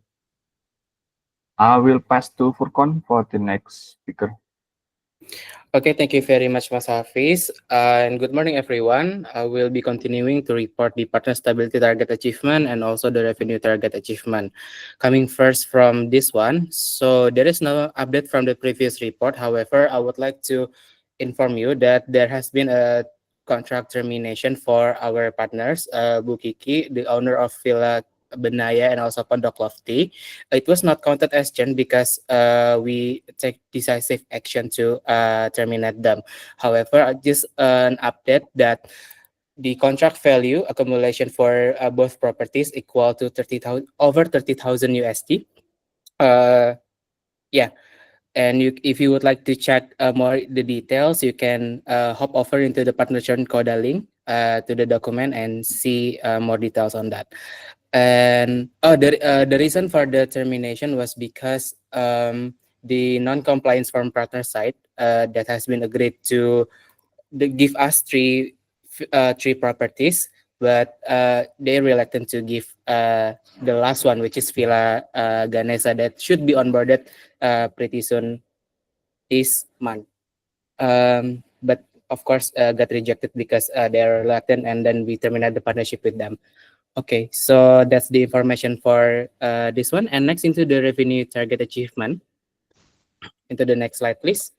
I will pass to Furkon for the next speaker. Okay, thank you very much, Mas Hafiz. And good morning, everyone. I will be continuing to report the partner stability target achievement and also the revenue target achievement. Coming first from this one, so there is no update from the previous report. However, I would like to inform you that there has been a contract termination for our partners, Bu Kiki, the owner of Villa Benaya and also Pondok Lofty. It was not counted as churn because we take decisive action to terminate them. However, just an update that the contract value accumulation for both properties equal to 30,000 over 30,000 USD. Yeah. And if you would like to check more the details, you can hop over into the partner churn Coda link to the document and see more details on that. And the reason for the termination was because the non-compliance from partner side that has been agreed to give us three properties, but they reluctant to give the last one, which is Villa Ganesha, that should be onboarded pretty soon this month. But of course got rejected because they are reluctant, and then we terminate the partnership with them. Okay, so that's the information for this one. And next into the revenue target achievement. Into the next slide, please.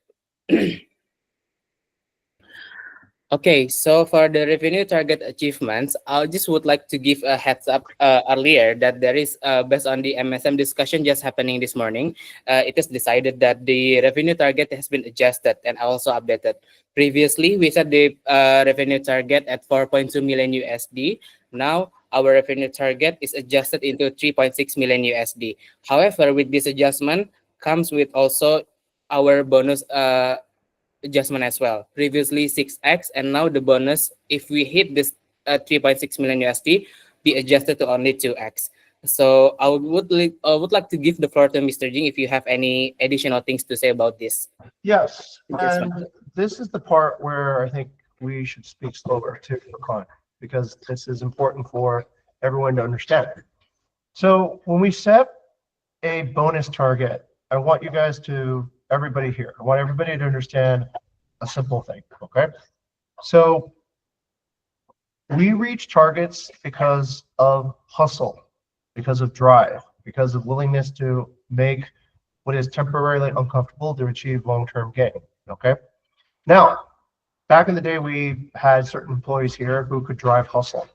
Okay, so for the revenue target achievements, I just would like to give a heads up earlier that there is, based on the MSM discussion just happening this morning, it is decided that the revenue target has been adjusted and also updated. Previously, we set the revenue target at 4.2 million USD. Now, our revenue target is adjusted into 3.6 million USD. However, with this adjustment comes with also our bonus adjustment as well. Previously 6x, and now the bonus, if we hit this 3.6 million USD, be adjusted to only 2x. So I would like to give the floor to Mr. Jing if you have any additional things to say about this. Yes, Yes, ma'am. and this is the part where I think we should speak slower to Con, because this is important for everyone to understand. So when we set a bonus target, I want you guys to, everybody here, I want everybody to understand a simple thing, okay? So we reach targets because of hustle, because of drive, because of willingness to make what is temporarily uncomfortable to achieve long-term gain, okay? Now, back in the day, we had certain employees here who could drive hustle,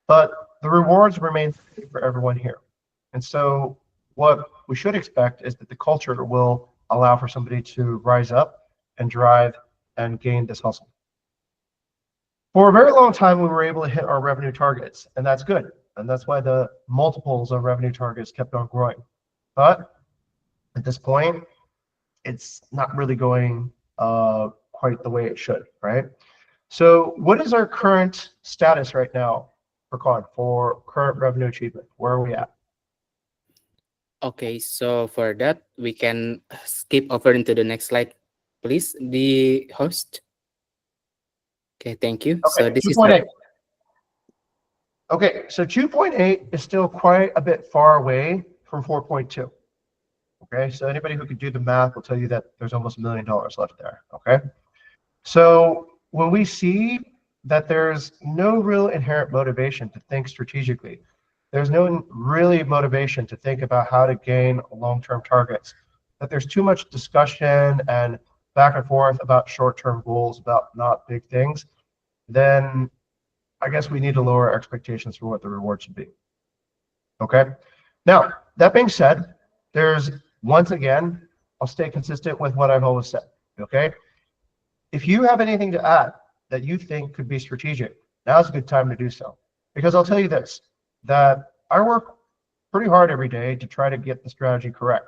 but the rewards remain for everyone here. And so what we should expect is that the culture will allow for somebody to rise up and drive and gain this hustle. For a very long time, we were able to hit our revenue targets, and that's good. And that's why the multiples of revenue targets kept on growing. But at this point, it's not really going quite the way it should, right? So what is our current status right now for current revenue achievement? Where are we at? Okay, so for that, we can skip over into the next slide, please, the host. Okay, thank you. Okay, So this is 2.8. Okay, so 2.8 is still quite a bit far away from 4.2. Okay, so anybody who could do the math will tell you that there's almost $1 million left there. Okay, so when we see that there's no real inherent motivation to think strategically, there's no really motivation to think about how to gain long-term targets, that there's too much discussion and back and forth about short-term goals, about not big things, then I guess we need to lower expectations for what the reward should be. Okay, now that being said, there's, once again, I'll stay consistent with what I've always said. Okay, if you have anything to add that you think could be strategic, now's a good time to do so. Because I'll tell you this, that I work pretty hard every day to try to get the strategy correct.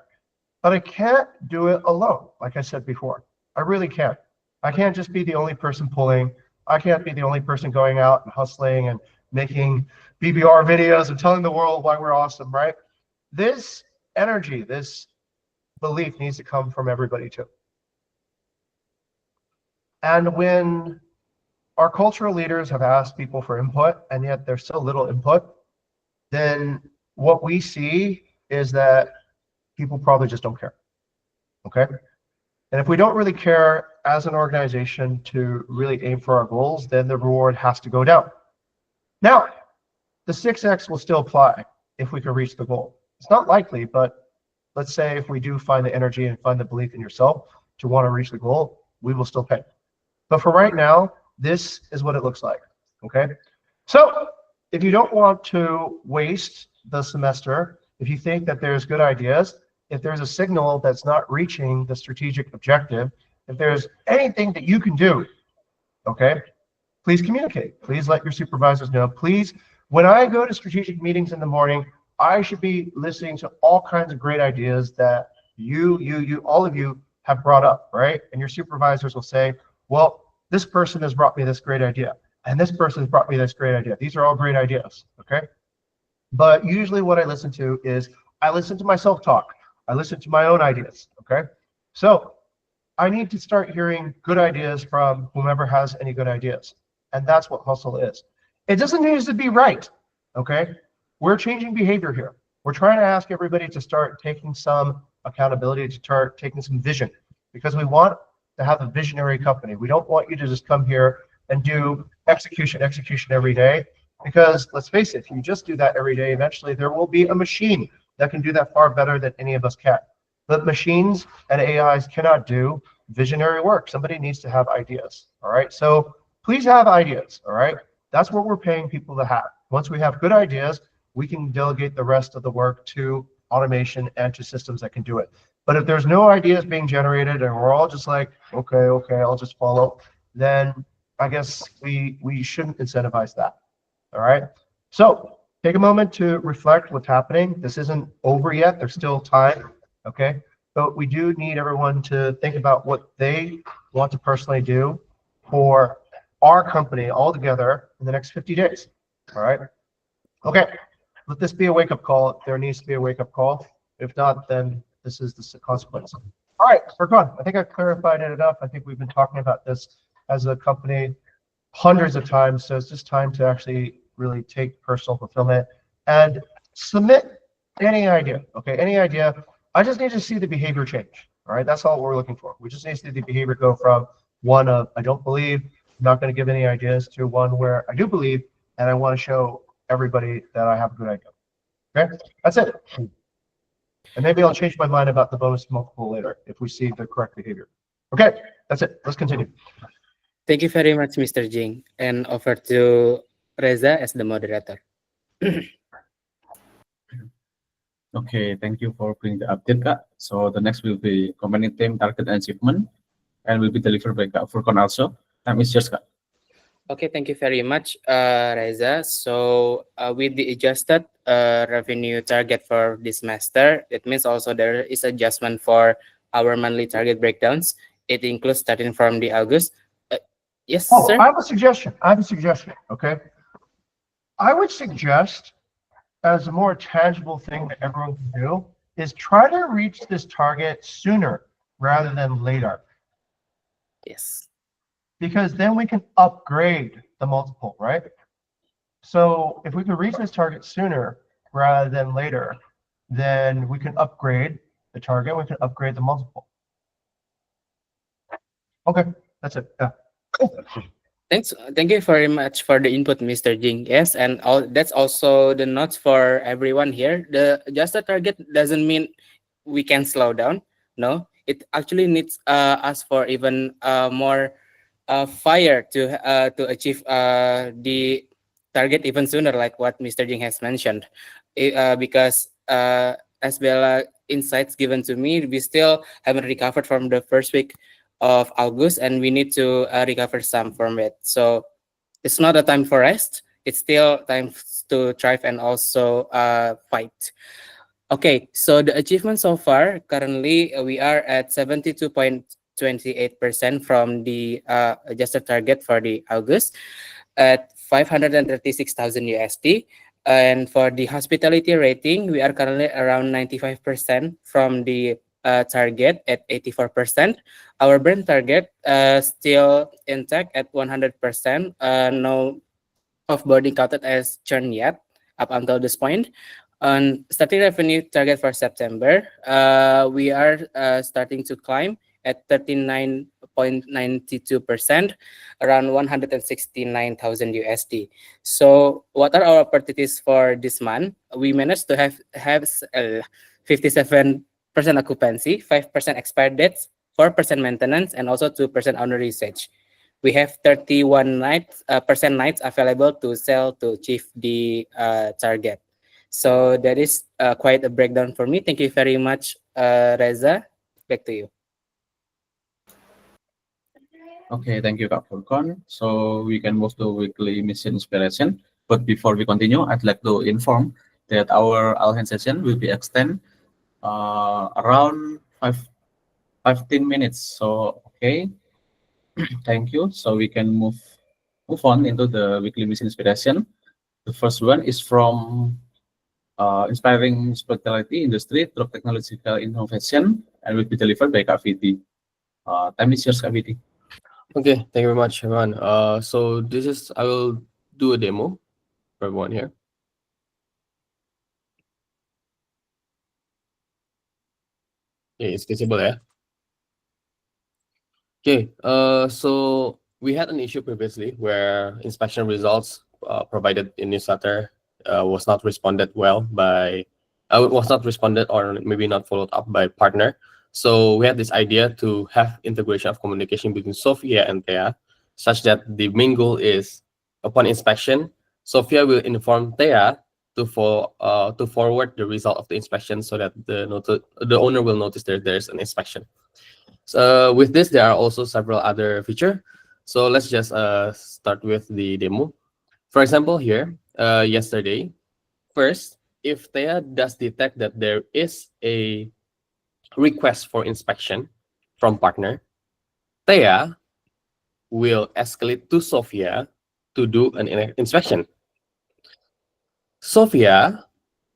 But I can't do it alone, like I said before. I really can't. I can't just be the only person pulling. I can't be the only person going out and hustling and making BBR videos and telling the world why we're awesome, right? This energy, this belief needs to come from everybody too. And when our cultural leaders have asked people for input, and yet there's so little input, then what we see is that people probably just don't care, okay? And if we don't really care as an organization to really aim for our goals, then the reward has to go down. Now, the 6x will still apply if we can reach the goal. It's not likely, but let's say if we do find the energy and find the belief in yourself to want to reach the goal, we will still pay. But for right now, this is what it looks like, okay? So if you don't want to waste the semester, if you think that there's good ideas, if there's a signal that's not reaching the strategic objective, if there's anything that you can do, okay, please communicate. Please let your supervisors know. Please, when I go to strategic meetings in the morning, I should be listening to all kinds of great ideas that all of you have brought up, right? And your supervisors will say, well, this person has brought me this great idea, and this person has brought me this great idea. These are all great ideas, okay? But usually what I listen to is, I listen to my self-talk. I listen to my own ideas, okay? So I need to start hearing good ideas from whomever has any good ideas. And that's what hustle is. It doesn't need to be right, okay? We're changing behavior here. We're trying to ask everybody to start taking some accountability, to start taking some vision, because we want to have a visionary company. We don't want you to just come here and do execution every day, because let's face it, if you just do that every day, eventually there will be a machine that can do that far better than any of us can. But machines and AIs cannot do visionary work. Somebody needs to have ideas, all right? So please have ideas, all right? That's what we're paying people to have. Once we have good ideas, we can delegate the rest of the work to automation and to systems that can do it. But if there's no ideas being generated and we're all just like, okay, I'll just follow, then I guess we shouldn't incentivize that, all right? So take a moment to reflect what's happening. This isn't over yet. There's still time, okay? But we do need everyone to think about what they want to personally do for our company all together in the next 50 days, all right? Okay, let this be a wake-up call. There needs to be a wake-up call. If not, then this is the consequence. All right, Furkan, I think I clarified it enough. I think we've been talking about this as a company hundreds of times, so it's just time to actually really take personal fulfillment and submit any idea, okay? Any idea. I just need to see the behavior change, all right? That's all we're looking for. We just need to see the behavior go from one of, I don't believe, I'm not going to give any ideas, to one where I do believe, and I want to show everybody that I have a good idea. Okay, that's it. And maybe I'll change my mind about the bonus multiple later if we see the correct behavior. Okay, that's it. Let's continue. Thank you very much, Mr. Jing, and over to Reza as the moderator. Okay, thank you for bringing the update, Kak. So the next will be company team target and achievement, and will be delivered by Kak Furkan also. Time is yours, Kak. Okay, thank you very much, Reza. So with the adjusted revenue target for this semester, it means also there is adjustment for our monthly target breakdowns. It includes starting from the August. Yes, Oh, sir. I have a suggestion. Okay. I would suggest, as a more tangible thing that everyone can do, is try to reach this target sooner rather than later. Yes. Because then we can upgrade the multiple, right? So if we can reach this target sooner rather than later, then we can upgrade the target, we can upgrade the multiple. Okay, that's it. Yeah. Thanks. Thank you very much for the input, Mr. Jing. Yes, and that's also the notes for everyone here. The adjusted target doesn't mean we can slow down. No, it actually needs us for even more fire to achieve the target even sooner, like what Mr. Jing has mentioned. Because as Bella insights given to me, we still haven't recovered from the first week of August, and we need to recover some from it. So it's not a time for rest. It's still time to thrive and also fight. Okay, so the achievement so far, currently we are at 72.28% from the adjusted target for the August at 536,000 USD. And for the hospitality rating, we are currently around 95% from the target at 84%. Our brand target still intact at 100%. No offboarding counted as churn yet up until this point. On starting revenue target for September, we are starting to climb at 39.92%, around 169,000 USD. So what are our opportunities for this month? We managed to have 57% occupancy, 5% expired dates, 4% maintenance, and also 2% owner usage. We have 31% nights available to sell to achieve the target. So that is quite a breakdown for me. Thank you very much, Reza. Back to you. Okay, thank you, Kak Furkan. So we can move to weekly mission inspiration. But before we continue, I'd like to inform that our all-hands session will be extended around 15 minutes. So, okay, thank you. So we can move on into the weekly mission inspiration. The first one is from inspiring hospitality industry through technological innovation, and will be delivered by Kak Viti. Time is yours, Kak Viti. Okay, thank you very much, everyone. So I will do a demo for everyone here. Okay, it's visible, yeah? Okay, so we had an issue previously where inspection results provided in newsletter was not responded or maybe not followed up by partner. So we had this idea to have integration of communication between Sophia and Thea. such that the main goal is, upon inspection, Sophia will inform Thea to forward the result of the inspection so that the owner will notice that there's an inspection. So with this, there are also several other features. So let's just start with the demo. For example, here, yesterday, first, if Thea does detect that there is a request for inspection from partner, Thea will escalate to Sophia to do an inspection. Sophia,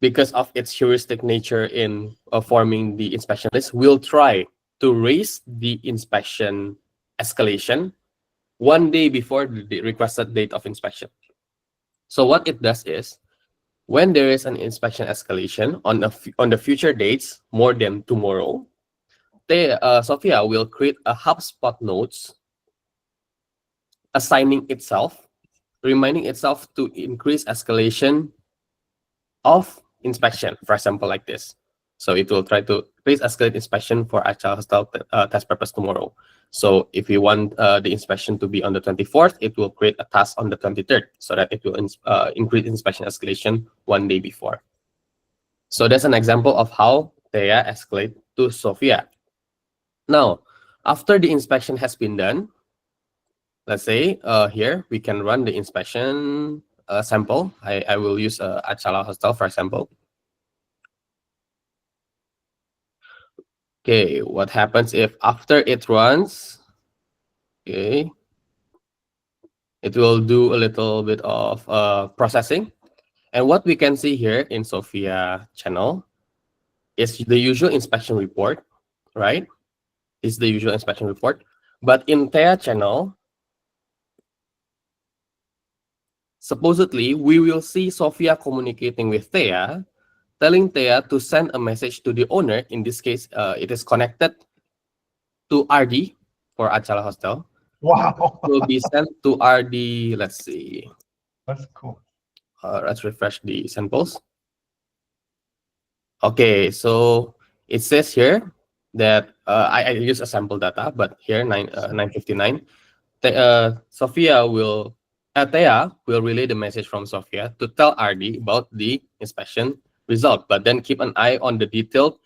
because of its heuristic nature in forming the inspection list, will try to raise the inspection escalation 1 day before the requested date of inspection. So what it does is, when there is an inspection escalation on the future dates more than tomorrow, Sophia will create a HubSpot notes assigning itself, reminding itself to increase escalation of inspection, for example, like this. So it will try to please escalate inspection for actual hostel test purpose tomorrow. So if we want the inspection to be on the 24th, it will create a task on the 23rd so that it will increase inspection escalation 1 day before. So that's an example of how Thea escalate to Sophia. Now, after the inspection has been done, let's say here we can run the inspection sample. I will use Achala Hostel for example. Okay, what happens if after it runs, okay, it will do a little bit of processing. And what we can see here in Sophia channel is the usual inspection report, right? Is the usual inspection report. But in Thea channel, supposedly we will see Sophia communicating with Thea, telling Thea to send a message to the owner. In this case, it is connected to RD for Achala Hostel. Wow. Will be sent to RD. Let's see. That's cool. Let's refresh the samples. Okay, so it says here that I use a sample data, but here 959. Sophia will Thea will relay the message from Sophia to tell RD about the inspection result, but then keep an eye on the detailed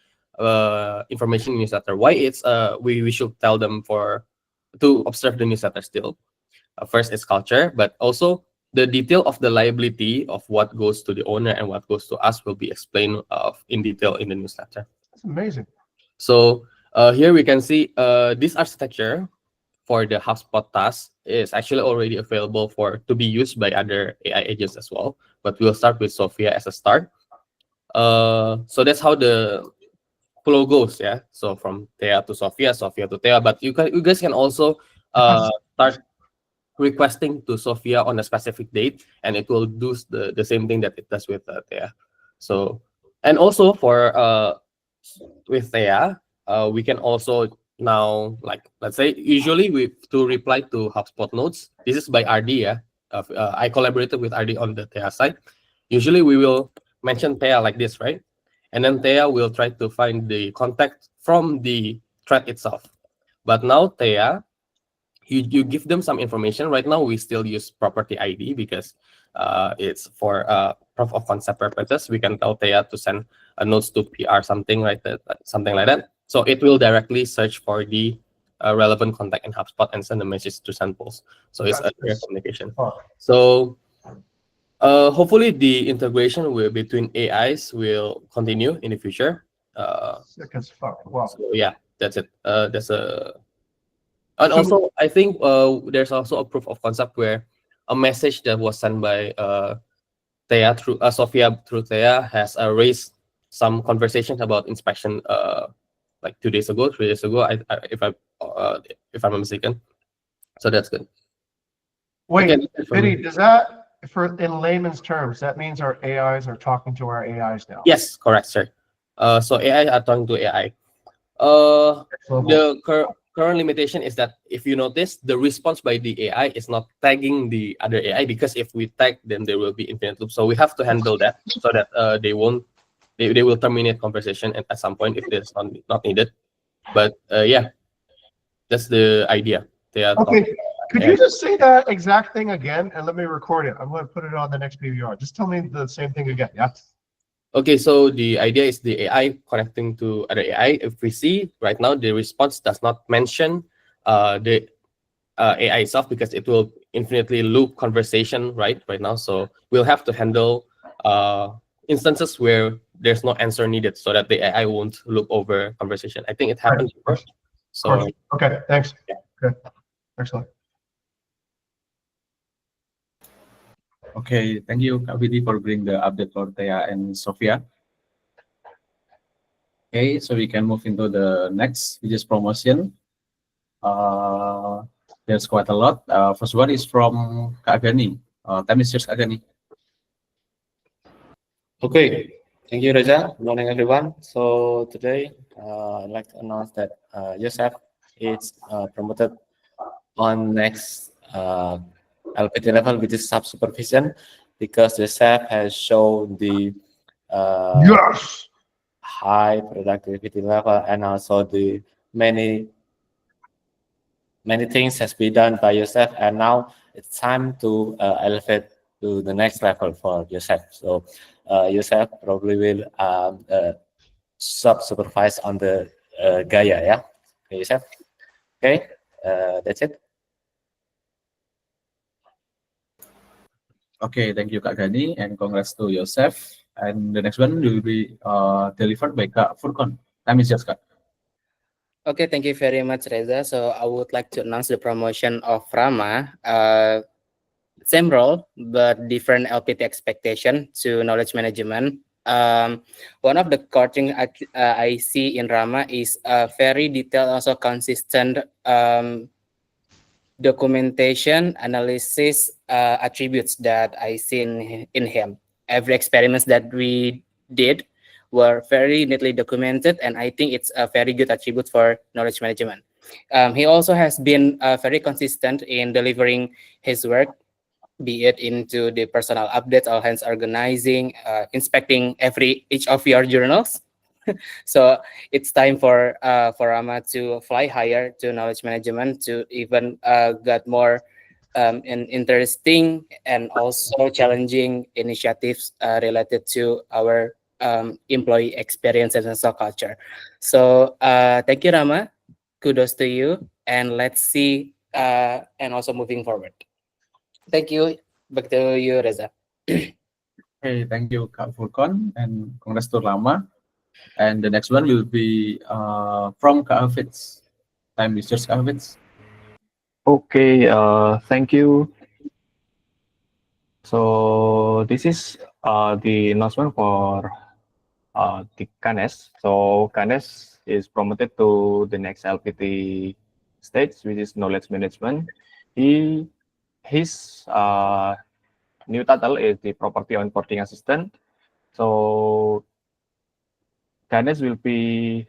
information in newsletter. Why it's we should tell them to observe the newsletter still. First, it's culture, but also the detail of the liability of what goes to the owner and what goes to us will be explained in detail in the newsletter. That's amazing. So here we can see this architecture for the HubSpot task is actually already available to be used by other AI agents as well. But we'll start with Sophia as a start. So that's how the flow goes, yeah. So from Thea to Sophia, Sophia to Thea. But you guys can also start requesting to Sophia on a specific date, and it will do the same thing that it does with Thea. So, and also for with Thea, we can also now, like, let's say usually to reply to HubSpot notes, this is by RD, yeah. I collaborated with RD on the Thea side. Usually we will mention Thea like this, right? And then Thea will try to find the contact from the thread itself. But now Thea, you give them some information. Right now we still use property ID because it's for proof of concept purposes. We can tell Thea to send a notes to PR something like that. So it will directly search for the relevant contact in HubSpot and send a message to samples. So it's a clear communication. So hopefully the integration between AIs will continue in the future. Sick as fuck. Wow. So yeah, that's it. And also I think there's also a proof of concept where a message that was sent by Thea through Sophia through Thea has raised some conversations about inspection like 2 days ago, 3 days ago, if I'm not mistaken. So that's good. Wait, Okay, Vinny, does that, in layman's terms, that means our AIs are talking to our AIs now? Yes, correct, sir. So AI are talking to AI. The current limitation is that if you notice, the response by the AI is not tagging the other AI, because if we tag, then there will be infinite loop. So we have to handle that so that they will terminate conversation at some point if it's not needed. But yeah, that's the idea. They are okay. Could you just say that exact thing again and let me record it? I'm going to put it on the next PVR. Just tell me the same thing again. Yeah. Okay, so the idea is the AI connecting to other AI. If we see right now, the response does not mention the AI itself because it will infinitely loop conversation right now. So we'll have to handle instances where there's no answer needed so that the AI won't loop over conversation. I think it happened Of course. before. So Okay, thanks. Yeah. Okay, excellent. Okay, thank you, Kak Vidi, for bringing the update for Thea and Sophia. Okay, so we can move into the next, which is promotion. There's quite a lot. First one is from Kak Agani. Time is yours, Kak Agani. Okay, thank you, Reza. Good morning, everyone. So today, I'd like to announce that Yosef is promoted on next LPT level, which is sub-supervision, because Yosef has shown the Yes. high productivity level and also the many things has been done by Yosef, and now it's time to elevate to the next level for Yosef. So Yosef probably will sub-supervise on the Gaia, yeah? Okay, Yosef? Okay, that's it. Okay, thank you, Kak Gani, and congrats to Yosef. And the next one will be delivered by Kak Furkon. Time is yours, Kak. Okay, thank you very much, Reza. So I would like to announce the promotion of Rama. Same role, but different LPT expectation to knowledge management. One of the core things I see in Rama is a very detailed, also consistent documentation, analysis, attributes that I see in him. Every experiments that we did were very neatly documented, and I think it's a very good attribute for knowledge management. He also has been very consistent in delivering his work, be it into the personal updates, all hands organizing, inspecting each of your journals. So it's time for Rama to fly higher to knowledge management, to even get more interesting and also challenging initiatives related to our employee experience and also culture. So thank you, Rama. Kudos to you, and let's see and also moving forward. Thank you. Back to you, Reza. Okay, thank you, Kak Furkon, and congrats to Rama. And the next one will be from Kak Hafiz. Time is yours, Kak Hafiz. Okay, thank you. So this is the announcement for the Kanes. So Kanes is promoted to the next LPT stage, which is knowledge management. His new title is the property onboarding assistant. So Kanes will be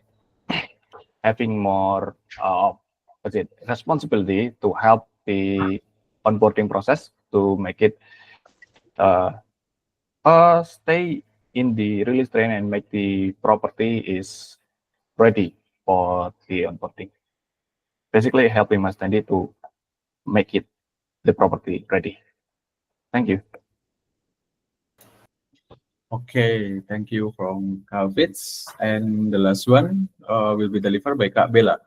having more responsibility to help the onboarding process to make it stay in the release train and make the property is ready for the onboarding. Basically helping Mas Dandi to make it the property ready. Thank you. Okay, thank you from Kak Hafiz. And the last one will be delivered by Kak Bella.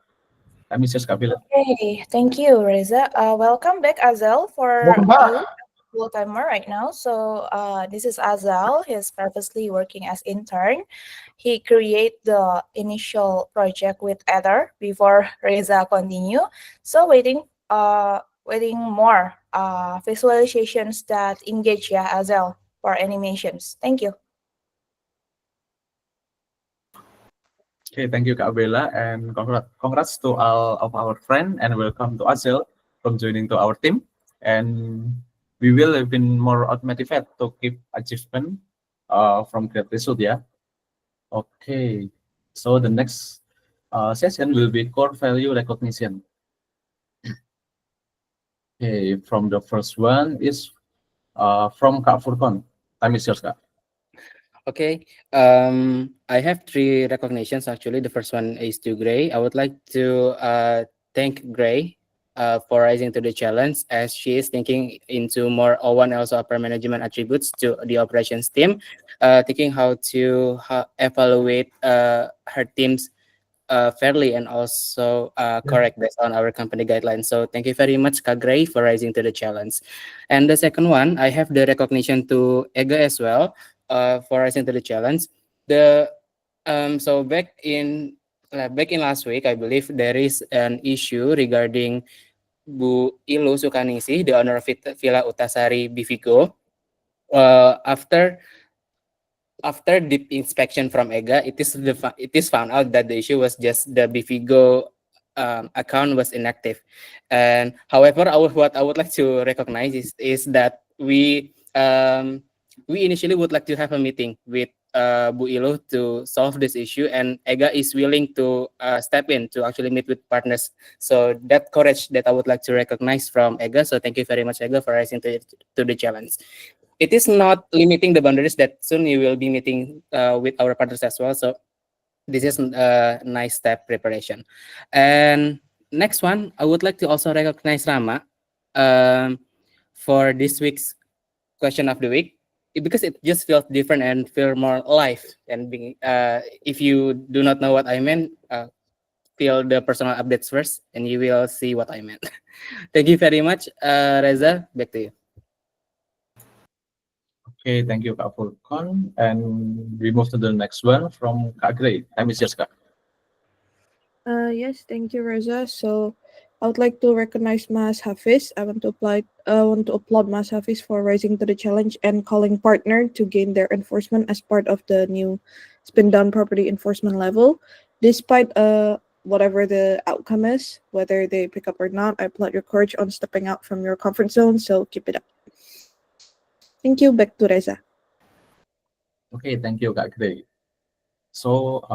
Time is yours, Kak Bella. Okay, thank you, Reza. Welcome back, Azel, for Welcome back. you, full-timer right now. So this is Azal. He's previously working as intern. He create the initial project with Ether before Reza continue. So waiting more visualizations that engage Azel for animations. Thank you. Okay, thank you, Kak Bella, and congrats to all of our friends, and welcome to Azel from joining to our team. And we will have been more motivated to keep achievement from great result, yeah. Okay, so the next session will be core value recognition. Okay, from the first one is from Kak Furkon. Time is yours, Kak. Okay, I have 3 recognitions actually. The first one is to Gray. I would like to thank Gray for rising to the challenge, as she is thinking into more O1 also upper management attributes to the operations team, thinking how to evaluate her team's fairly and also correct based on our company guidelines. So thank you very much, Kak Gray, for rising to the challenge. And the second one, I have the recognition to Ega as well for rising to the challenge. So back in last week, I believe there is an issue regarding Bu Ilu Sukaningsih, the owner of Villa Utasari Bivigo. After deep inspection from EGA, it is found out that the issue was just the Bivigo account was inactive. And however, what I would like to recognize is that we initially would like to have a meeting with Bu Ilu to solve this issue, and EGA is willing to step in to actually meet with partners. So that courage that I would like to recognize from EGA. So thank you very much, EGA, for rising to the challenge. It is not limiting the boundaries that soon you will be meeting with our partners as well. So this is a nice step preparation. And next one, I would like to also recognize Rama for this week's question of the week, because it just feels different and feel more alive. And being, if you do not know what I meant, feel the personal updates first, and you will see what I meant. Thank you very much, Reza. Back to you. Okay, thank you, Kak Furqan. And we move to the next one from Kak Gray. Time is yours, Kak. Yes, thank you, Reza. So I would like to recognize Mas Hafiz. I want to applaud Mas Hafiz for rising to the challenge and calling partner to gain their enforcement as part of the new spin down property enforcement level. Despite whatever the outcome is, whether they pick up or not, I applaud your courage on stepping out from your comfort zone. So keep it up. Thank you. Back to Reza. Okay, thank you, Kak Gray. So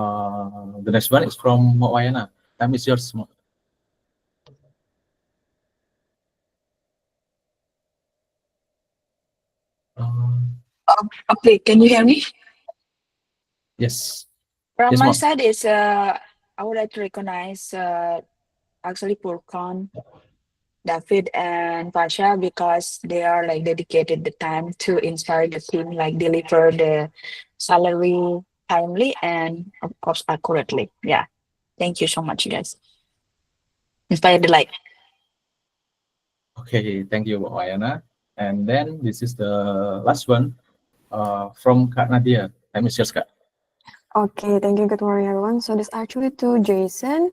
the next one is from Wayana. Time is yours. Okay, can you hear me? Yes. From Yes, my ma'am. side is I would like to recognize actually Purkan, David and Pasha, because they are like dedicated the time to inspire the team, like deliver the salary timely and of course accurately. Yeah. Thank you so much, guys. Inspire the light. Okay, thank you, Wayana. And then this is the last one from Kak Nadia. Time is yours, Kak. Okay, thank you. Good morning, everyone. So this actually to Jason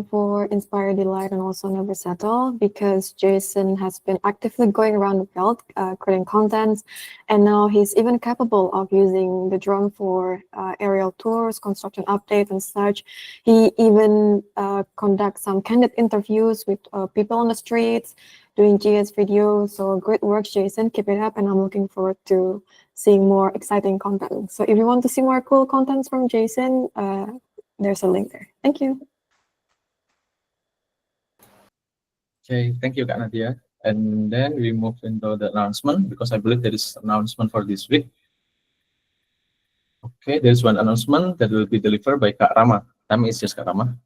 for Inspire Delight and also Never Settle, because Jason has been actively going around the field creating contents, and now he's even capable of using the drone for aerial tours, construction updates and such. He even conducts some candid interviews with people on the streets, doing GS videos. So great work, Jason. Keep it up, and I'm looking forward to seeing more exciting content. So if you want to see more cool contents from Jason, there's a link there. Thank you. Okay, thank you, Kak Nadia. And then we move into the announcement, because I believe there is announcement for this week. Okay, there's one announcement that will be delivered by Kak Rama. Time is yours, Kak Rama.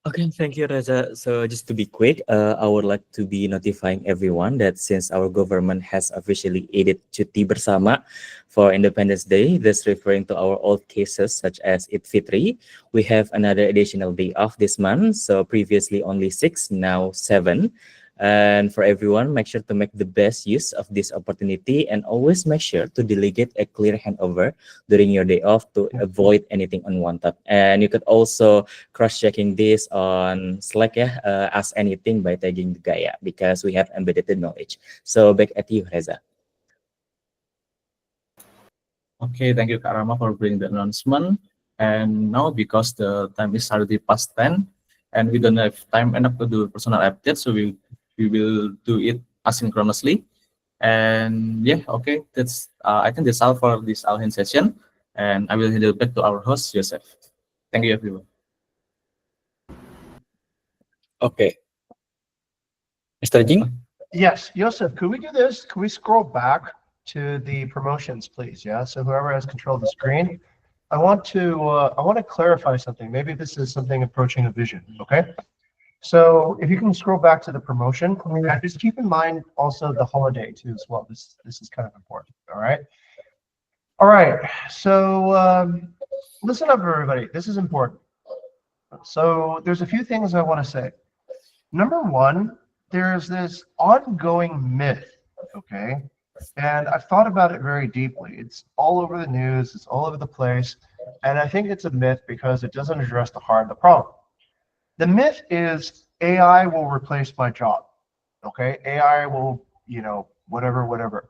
Okay, thank you, Reza. So just to be quick, I would like to be notifying everyone that since our government has officially added Cuti Bersama for Independence Day, thus referring to our old cases such as Eid Fitri, we have another additional day off this month. So previously only 6, now 7. And for everyone, make sure to make the best use of this opportunity and always make sure to delegate a clear handover during your day off to avoid anything unwanted. And you could also cross-checking this on Slack, ask anything by tagging the Gaya, because we have embedded the knowledge. So back at you, Reza. Okay, thank you, Kak Rama, for bringing the announcement. And now, because the time is already past 10, and we don't have time enough to do personal updates, so we will do it asynchronously. And yeah, okay, that's I think that's all for this all-hand session. And I will hand it back to our host, Joseph. Thank you, everyone. Okay. Mr. Jing? Yes, Joseph, could we do this? Could we scroll back to the promotions, please? Yeah, so whoever has control of the screen, I want to clarify something. Maybe this is something approaching a vision, okay? So if you can scroll back to the promotion, and just keep in mind also the holiday too as well. This is kind of important. All right. All right. So listen up, everybody. This is important. So there's a few things I want to say. Number one, there's this ongoing myth, okay? And I've thought about it very deeply. It's all over the news, it's all over the place. And I think it's a myth because it doesn't address the heart of the problem. The myth is AI will replace my job, okay? AI will, whatever.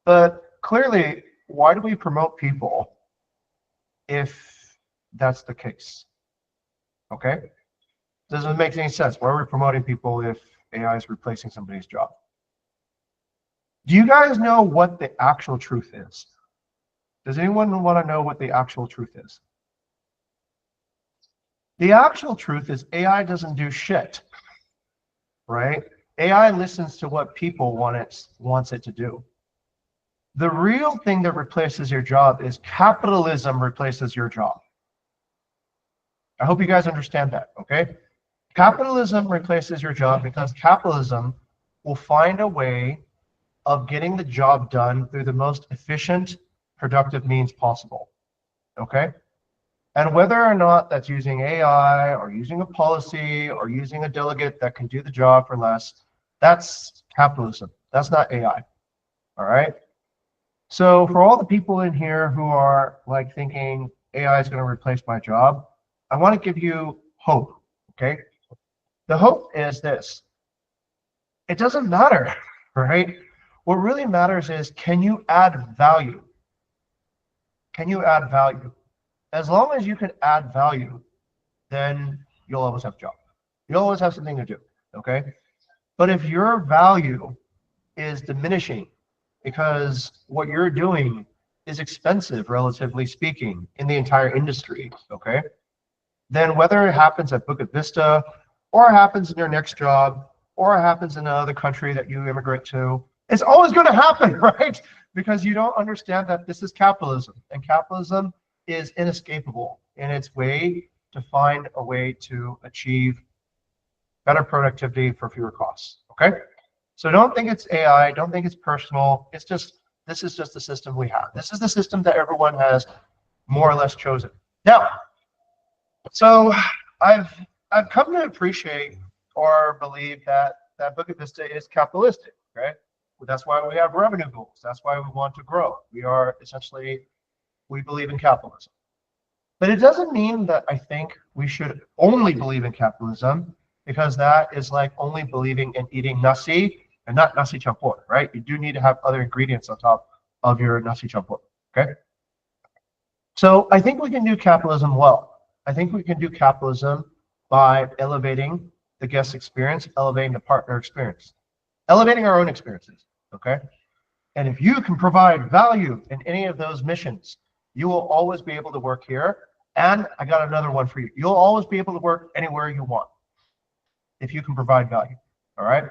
But clearly, why do we promote people if that's the case? Okay? Doesn't make any sense. Why are we promoting people if AI is replacing somebody's job? Do you guys know what the actual truth is? Does anyone want to know what the actual truth is? The actual truth is AI doesn't do shit, right? AI listens to what people wants it to do. The real thing that replaces your job is capitalism replaces your job. I hope you guys understand that, okay? Capitalism replaces your job because capitalism will find a way of getting the job done through the most efficient, productive means possible, okay? And whether or not that's using AI or using a policy or using a delegate that can do the job for less, that's capitalism. That's not AI, all right? So for all the people in here who are like thinking AI is going to replace my job, I want to give you hope, okay? The hope is this. It doesn't matter, right? What really matters is, can you add value? Can you add value? As long as you can add value, then you'll always have a job. You'll always have something to do, okay? But if your value is diminishing because what you're doing is expensive, relatively speaking, in the entire industry, okay? Then whether it happens at Phuket Vista, or it happens in your next job, or it happens in another country that you immigrate to, it's always going to happen, right? Because you don't understand that this is capitalism, and capitalism is inescapable in its way to find a way to achieve better productivity for fewer costs, okay? So don't think it's AI, don't think it's personal. It's just, this is just the system we have. This is the system that everyone has more or less chosen. Now, so I've come to appreciate or believe that Phuket Vista is capitalistic, right? Well, that's why we have revenue goals. That's why we want to grow. We are essentially, we believe in capitalism. But it doesn't mean that I think we should only believe in capitalism, because that is like only believing in eating nasi and not nasi campur, right? You do need to have other ingredients on top of your nasi campur, okay? So I think we can do capitalism well. I think we can do capitalism by elevating the guest experience, elevating the partner experience, elevating our own experiences, okay? And if you can provide value in any of those missions, you will always be able to work here. And I got another one for you. You'll always be able to work anywhere you want if you can provide value, all right?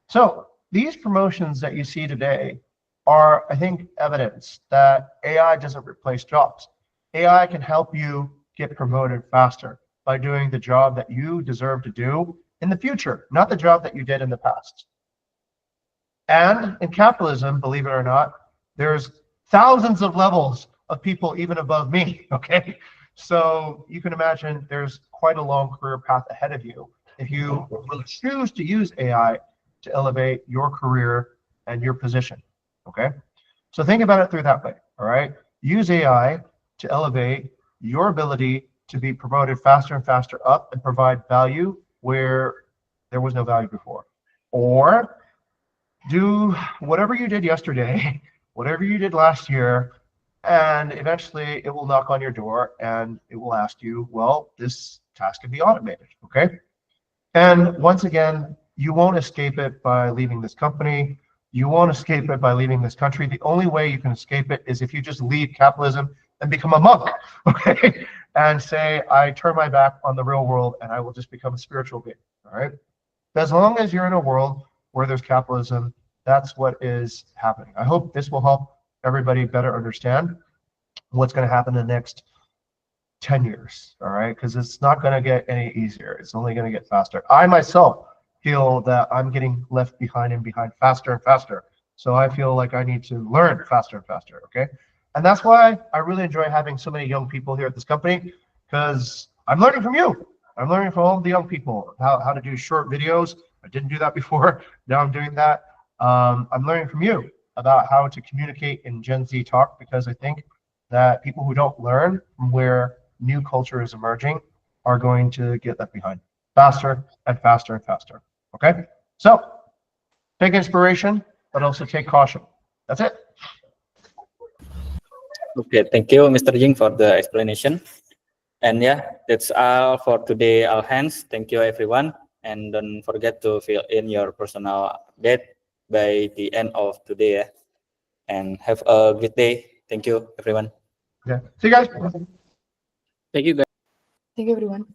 So these promotions that you see today are, I think, evidence that AI doesn't replace jobs. AI can help you get promoted faster by doing the job that you deserve to do in the future, not the job that you did in the past. And in capitalism, believe it or not, there's thousands of levels of people even above me, okay? So you can imagine there's quite a long career path ahead of you if you will choose to use AI to elevate your career and your position, okay? So think about it through that way, all right? Use AI to elevate your ability to be promoted faster and faster up and provide value where there was no value before. Or do whatever you did yesterday, whatever you did last year, and eventually it will knock on your door and it will ask you, well, this task can be automated, okay? And once again, you won't escape it by leaving this company. You won't escape it by leaving this country. The only way you can escape it is if you just leave capitalism and become a monk, okay? And say, I turn my back on the real world and I will just become a spiritual being, all right? As long as you're in a world where there's capitalism, that's what is happening. I hope this will help everybody better understand what's going to happen in the next 10 years, all right? Because it's not going to get any easier. It's only going to get faster. I myself feel that I'm getting left behind and behind faster and faster. So I feel like I need to learn faster and faster, okay? And that's why I really enjoy having so many young people here at this company, because I'm learning from you. I'm learning from all the young people how to do short videos. I didn't do that before. Now I'm doing that. I'm learning from you about how to communicate in Gen Z talk, because I think that people who don't learn from where new culture is emerging are going to get left behind faster and faster and faster. Okay? So take inspiration, but also take caution. That's it. Okay, thank you, Mr. Jing, for the explanation. And yeah, that's all for today, all hands. Thank you, everyone. And don't forget to fill in your personal update by the end of today. And have a great day. Thank you, everyone. Okay. See you guys. Thank you, guys. Thank you, everyone.